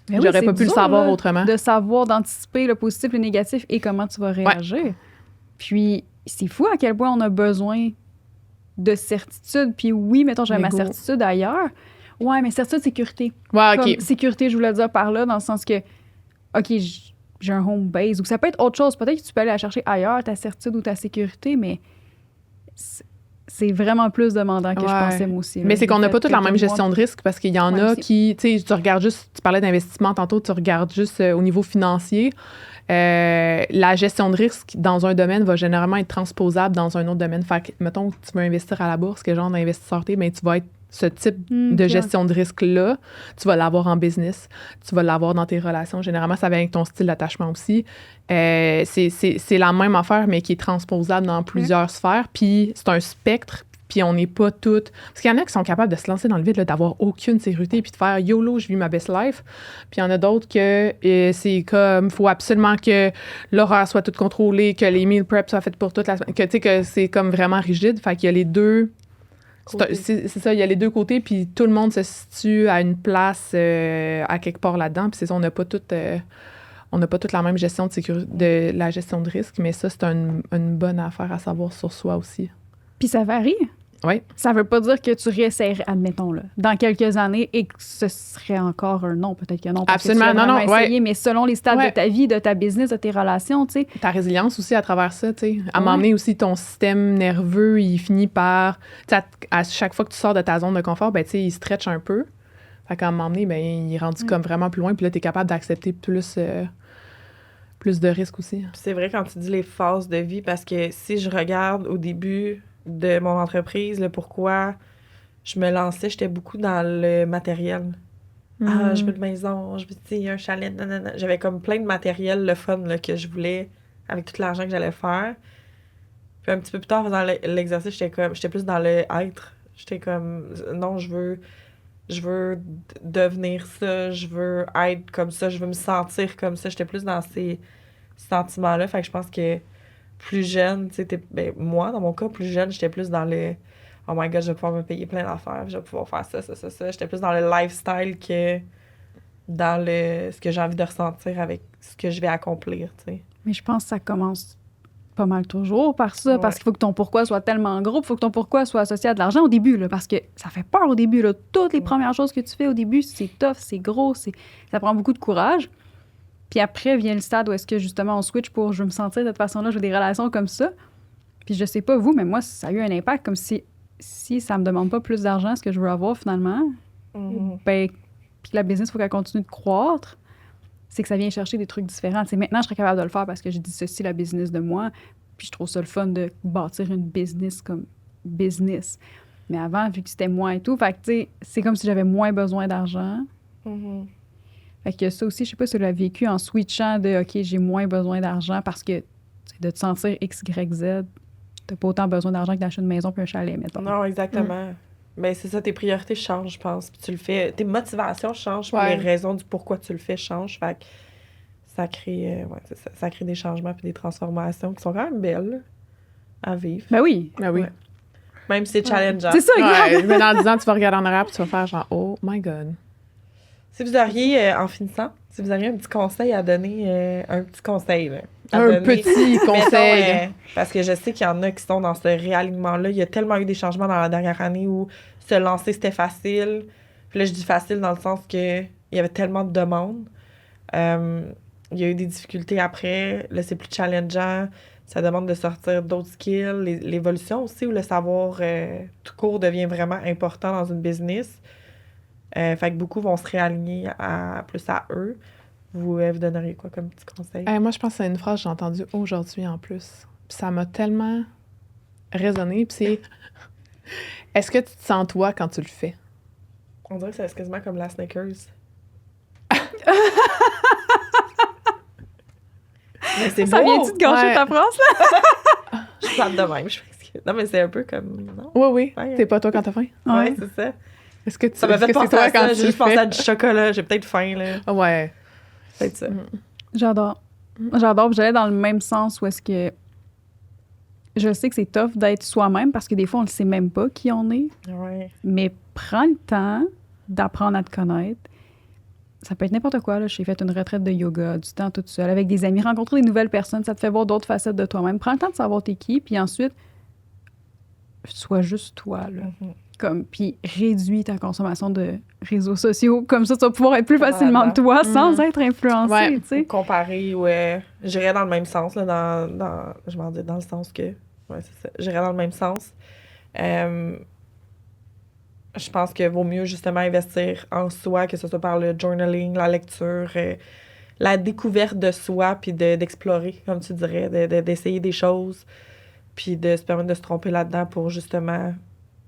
Mais oui, j'aurais c'est pas pu le dur, savoir là, autrement. de savoir, d'anticiper le positif, le négatif et comment tu vas réagir. Puis, c'est fou à quel point on a besoin de certitude. Puis oui, mettons, j'avais ma Ego. certitude ailleurs. Ouais, mais certitude, sécurité. Ouais, Comme OK. sécurité, je voulais dire par là, dans le sens que, OK, j'ai un home base, ou ça peut être autre chose. Peut-être que tu peux aller la chercher ailleurs, ta certitude ou ta sécurité, mais c'est vraiment plus demandant que je Ouais. pensais, moi aussi. là. Mais c'est qu'on n'a J'ai pas fait toute la même quelques mois. gestion de risque parce qu'il y en Ouais, a aussi. qui, tu sais, tu regardes juste, tu parlais d'investissement tantôt, tu regardes juste au niveau financier. La gestion de risque dans un domaine va généralement être transposable dans un autre domaine. Fait que, mettons que tu veux investir à la bourse, quel genre d'investisseur t'es, ben, tu vas être ce type de ok. gestion de risque-là. Tu vas l'avoir en business, tu vas l'avoir dans tes relations. Généralement, ça va avec ton style d'attachement aussi. C'est la même affaire, mais qui est transposable dans plusieurs sphères. Puis c'est un spectre. Puis on n'est pas toutes... Parce qu'il y en a qui sont capables de se lancer dans le vide, là, d'avoir aucune sécurité, puis de faire « YOLO, je vis ma best life ». Puis il y en a d'autres que c'est comme, il faut absolument que l'horaire soit tout contrôlé, que les meal prep soient faites pour toute la semaine, que tu sais, que c'est comme vraiment rigide. Fait qu'il y a les deux... C'est ça, il y a les deux côtés, puis tout le monde se situe à une place à quelque part là-dedans. Puis c'est ça, on n'a pas toute la même gestion de sécurité, de la gestion de risque, mais ça, c'est une bonne affaire à savoir sur soi aussi. Puis ça varie. Oui. Ça veut pas dire que tu réessayerais, admettons, là, dans quelques années et que ce serait encore un non. Peut-être que non. Parce Absolument, que tu l'as non, vraiment ouais. essayé, mais selon les stades Ouais. de ta vie, de ta business, de tes relations, tu sais. Ta résilience aussi à travers ça, tu sais. À un Ouais. moment donné aussi, ton système nerveux, il finit par... Tu sais, à chaque fois que tu sors de ta zone de confort, ben tu sais, il stretch un peu. Fait qu'à un moment donné, ben il est rendu comme vraiment plus loin, puis là, t'es capable d'accepter plus de risques aussi. Puis c'est vrai quand tu dis les phases de vie, parce que si je regarde au début de mon entreprise, le pourquoi je me lançais, j'étais beaucoup dans le matériel. Ah, je veux une maison, je veux, tu sais, un chalet, nanana. J'avais comme plein de matériel, le fun, là, que je voulais, avec tout l'argent que j'allais faire. Puis un petit peu plus tard, en faisant l'exercice, j'étais plus dans le être. J'étais comme, non, je veux devenir ça, je veux être comme ça, je veux me sentir comme ça. J'étais plus dans ces sentiments-là. Fait que je pense que plus jeune, tu sais, ben, moi, dans mon cas, plus jeune, j'étais plus dans le oh my god, je vais pouvoir me payer plein d'affaires, je vais pouvoir faire ça. J'étais plus dans le lifestyle que dans ce que j'ai envie de ressentir avec ce que je vais accomplir, tu sais. Mais je pense que ça commence pas mal toujours par ça, Ouais. parce qu'il faut que ton pourquoi soit tellement gros, il faut que ton pourquoi soit associé à de l'argent au début, là, parce que ça fait peur au début. Là. Toutes les premières choses que tu fais au début, c'est tough, c'est gros, ça prend beaucoup de courage. Puis après vient le stade où est-ce que justement on switch pour je veux me sentir de cette façon-là, je veux des relations comme ça. Puis je sais pas vous, mais moi, ça a eu un impact comme si ça me demande pas plus d'argent, ce que je veux avoir finalement, ben, puis que la business, il faut qu'elle continue de croître, c'est que ça vient chercher des trucs différents. T'sais, maintenant, je serais capable de le faire parce que j'ai dissocie la business de moi, puis je trouve ça le fun de bâtir une business comme business. Mais avant, vu que c'était moi et tout, fait que, tu sais, c'est comme si j'avais moins besoin d'argent. Fait que ça aussi, je sais pas si tu l'as vécu en switchant de « OK, j'ai moins besoin d'argent parce que de te sentir X, Y, Z, t'as pas autant besoin d'argent que d'acheter une maison puis un chalet, mettons. » Non, exactement. Ben, c'est ça, tes priorités changent, je pense. Puis tu le fais, tes motivations changent, puis Ouais. les raisons du pourquoi tu le fais changent. Fait que ça crée, c'est ça, ça crée des changements puis des transformations qui sont quand même belles à vivre. Ben oui. Ben oui. Ouais. Même si c'est challengeant. C'est ça, Ouais, regarde. mais dans 10 ans, tu vas regarder en arrière puis tu vas faire genre, oh my God. Si vous auriez, en finissant, si vous auriez un petit conseil à donner, un petit conseil, là, à Un donner, petit conseil. mettons, parce que je sais qu'il y en a qui sont dans ce réalignement-là. Il y a tellement eu des changements dans la dernière année où se lancer, c'était facile. Puis là, je dis facile dans le sens que il y avait tellement de demandes. Il y a eu des difficultés après. Là, c'est plus challengeant. Ça demande de sortir d'autres skills. L'évolution aussi, où le savoir tout court devient vraiment important dans une business. Fait que beaucoup vont se réaligner plus à eux. Vous donneriez quoi comme petit conseil? Moi, je pense que c'est une phrase que j'ai entendue aujourd'hui en plus. Puis ça m'a tellement résonné. Puis c'est est-ce que tu te sens toi quand tu le fais? On dirait que c'est quasiment comme la Snickers. Mais c'est Ça beau! vient-tu de gâcher Ouais. ta phrase, là? Je suis plate de même, je m'excuse. Non, mais c'est un peu comme... Non? Oui. Ouais. T'es pas toi quand t'as faim? Ouais, c'est ça. Est-ce que tu Ça m'a est-ce fait que c'est penser toi à quand ça. tu J'ai le juste pensé fais? à du chocolat. J'ai peut-être faim, là. Ouais. Peut-être ça. J'adore. J'adore. Puis j'allais dans le même sens où est-ce que je sais que c'est tough d'être soi-même parce que des fois, on ne sait même pas qui on est. Ouais. Mais prends le temps d'apprendre à te connaître. Ça peut être n'importe quoi. Là. J'ai fait une retraite de yoga, du temps toute seule, avec des amis, rencontrer des nouvelles personnes. Ça te fait voir d'autres facettes de toi-même. Prends le temps de savoir t'es qui, puis ensuite, sois juste toi. Là. Puis réduis ta consommation de réseaux sociaux. Comme ça, tu vas pouvoir être plus facilement toi sans être influencé. Ouais. Tu sais. Comparer, j'irais dans le même sens, là, je m'en dis dans le sens que... Ouais, c'est ça. J'irais dans le même sens. Je pense qu'il vaut mieux, justement, investir en soi, que ce soit par le journaling, la lecture, la découverte de soi, puis d'explorer, comme tu dirais, d'essayer des choses, puis de se permettre de se tromper là-dedans pour, justement,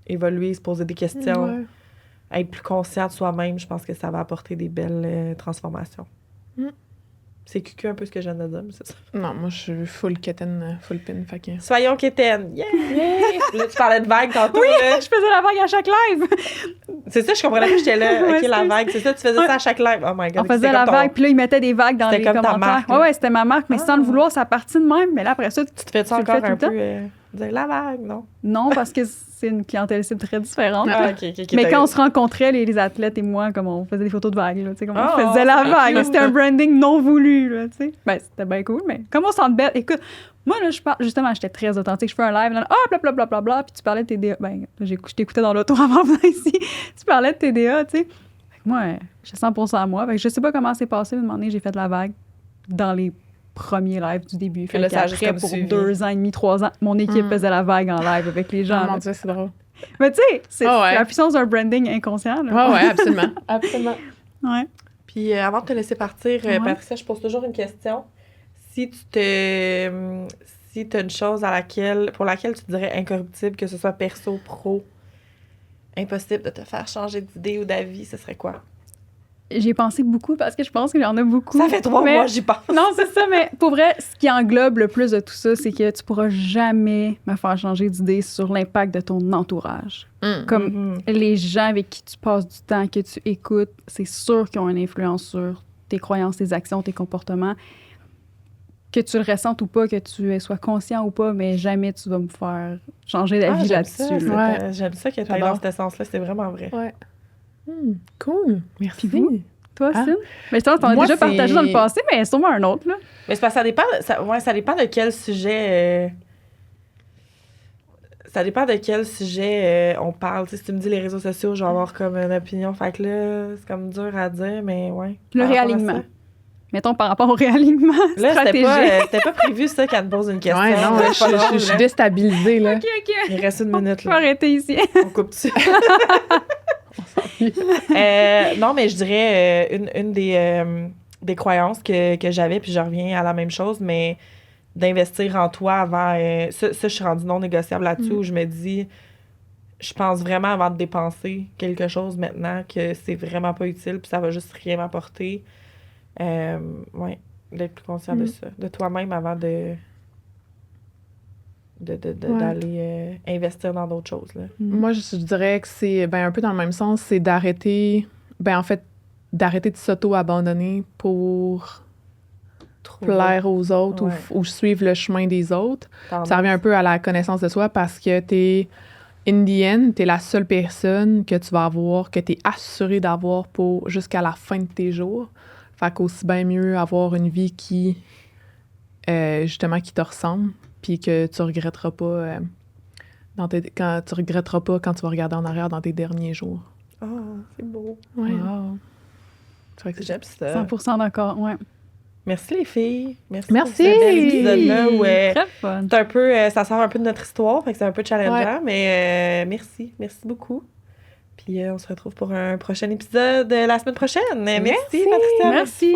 évoluer, se poser des questions, Ouais. être plus conscient de soi-même. Je pense que ça va apporter des belles transformations. C'est cucu un peu ce que je viens de dire, mais c'est ça. Non, moi, je suis full kitten, full pin. Fait que... Soyons quétaines! Yeah! Là, tu parlais de vagues tantôt, là. Je faisais la vague à chaque live. C'est ça, je comprenais plus, j'étais là. Ouais, OK, la c'est- vague, c'est ça, tu faisais ça à chaque live. Oh my God. On faisait c'était la comme ton- vague, puis là, ils mettaient des vagues dans les C'était comme ta commentaires. marque, là. Ouais, c'était ma marque, mais sans le vouloir, ça partit de même. Mais là, après ça, Tu te fais ça tu le encore fais tout un le temps? peu... dire la vague, non? non, parce que c'est une clientèle cible très différente. Ah, OK. Mais quand on se rencontrait, les athlètes et moi, comme on faisait des photos de vagues, là, tu sais, comme on Oh, faisait la c'est vague. cute. C'était un branding non voulu, là, tu sais. Ben, c'était bien cool, mais comme on s'en bête. Écoute, moi, là, je parle, justement, j'étais très authentique. Je fais un live, là, blablabla, puis tu parlais de TDA. Ben, je t'écoutais dans l'auto avant de venir ici. Tu parlais de TDA, tu sais. Fait que moi, j'étais 100% à moi. Fait que je sais pas comment c'est passé, mais à un moment donné, j'ai fait la vague dans les premiers lives du début. Fait là, ça a juste qu'après, comme pour suivi. 2 ans et demi, 3 ans, mon équipe faisait la vague en live avec les gens. Ah, mon là. Dieu, c'est drôle. Mais tu sais, c'est Ah ouais. c'est la puissance d'un branding inconscient. Là. Ouais, absolument. Absolument. Ouais. Puis avant de te laisser partir, Ouais. Patricia, je pose toujours une question. Si t'as une chose pour laquelle tu dirais incorruptible, que ce soit perso, pro, impossible de te faire changer d'idée ou d'avis, ce serait quoi? J'y ai pensé beaucoup parce que je pense qu'il y en a beaucoup. Ça fait 3 mois, j'y pense. Non, c'est ça, mais pour vrai, ce qui englobe le plus de tout ça, c'est que tu pourras jamais me faire changer d'idée sur l'impact de ton entourage. Comme les gens avec qui tu passes du temps, que tu écoutes, c'est sûr qu'ils ont une influence sur tes croyances, tes actions, tes comportements. Que tu le ressentes ou pas, que tu sois conscient ou pas, mais jamais tu vas me faire changer d'avis là-dessus. J'aime ça que tu ailles dans ce sens-là, c'est vraiment vrai. Ouais. Cool. Merci. Puis vous? Toi, Cyn? Mais je t'en ai déjà partagé dans le passé, mais sûrement un autre, là. Mais c'est parce que ça dépend de quel sujet... ça dépend de quel sujet on parle. T'sais, si tu me dis les réseaux sociaux, je vais avoir comme une opinion. Fait que là, c'est comme dur à dire, mais ouais. Le réalignement. Mettons par rapport au réalignement stratégique. C'était pas prévu, ça, qu'elle me pose une question. Ouais, non, je suis déstabilisée, là. OK. Il reste une minute, On là. va arrêter ici. On coupe dessus. Non, mais je dirais une des croyances que j'avais, puis je reviens à la même chose, mais d'investir en toi avant... ça, je suis rendue non négociable là-dessus, où je me dis, je pense vraiment avant de dépenser quelque chose maintenant que c'est vraiment pas utile, puis ça va juste rien m'apporter. Ouais, d'être plus conscient de ça, de toi-même avant d'aller investir dans d'autres choses. Là. Moi, je dirais que c'est un peu dans le même sens, c'est d'arrêter, d'arrêter de s'auto-abandonner pour plaire aux autres ou suivre le chemin des autres. Ça revient un peu à la connaissance de soi parce que t'es, in the end, t'es la seule personne que tu vas avoir, que t'es assuré d'avoir pour jusqu'à la fin de tes jours. Fait qu'aussi bien mieux avoir une vie qui, justement, qui te ressemble, puis que tu regretteras pas quand tu vas regarder en arrière dans tes derniers jours. Oh, c'est beau. Ouais. Wow. J'aime ça. 100% d'accord, ouais. Merci les filles. Merci. Pour ce bel épisode-là où très fun. c'est un peu, ça sort un peu de notre histoire, fait que c'est un peu challengeant, mais merci beaucoup. Puis on se retrouve pour un prochain épisode la semaine prochaine. Merci Patricia. Merci.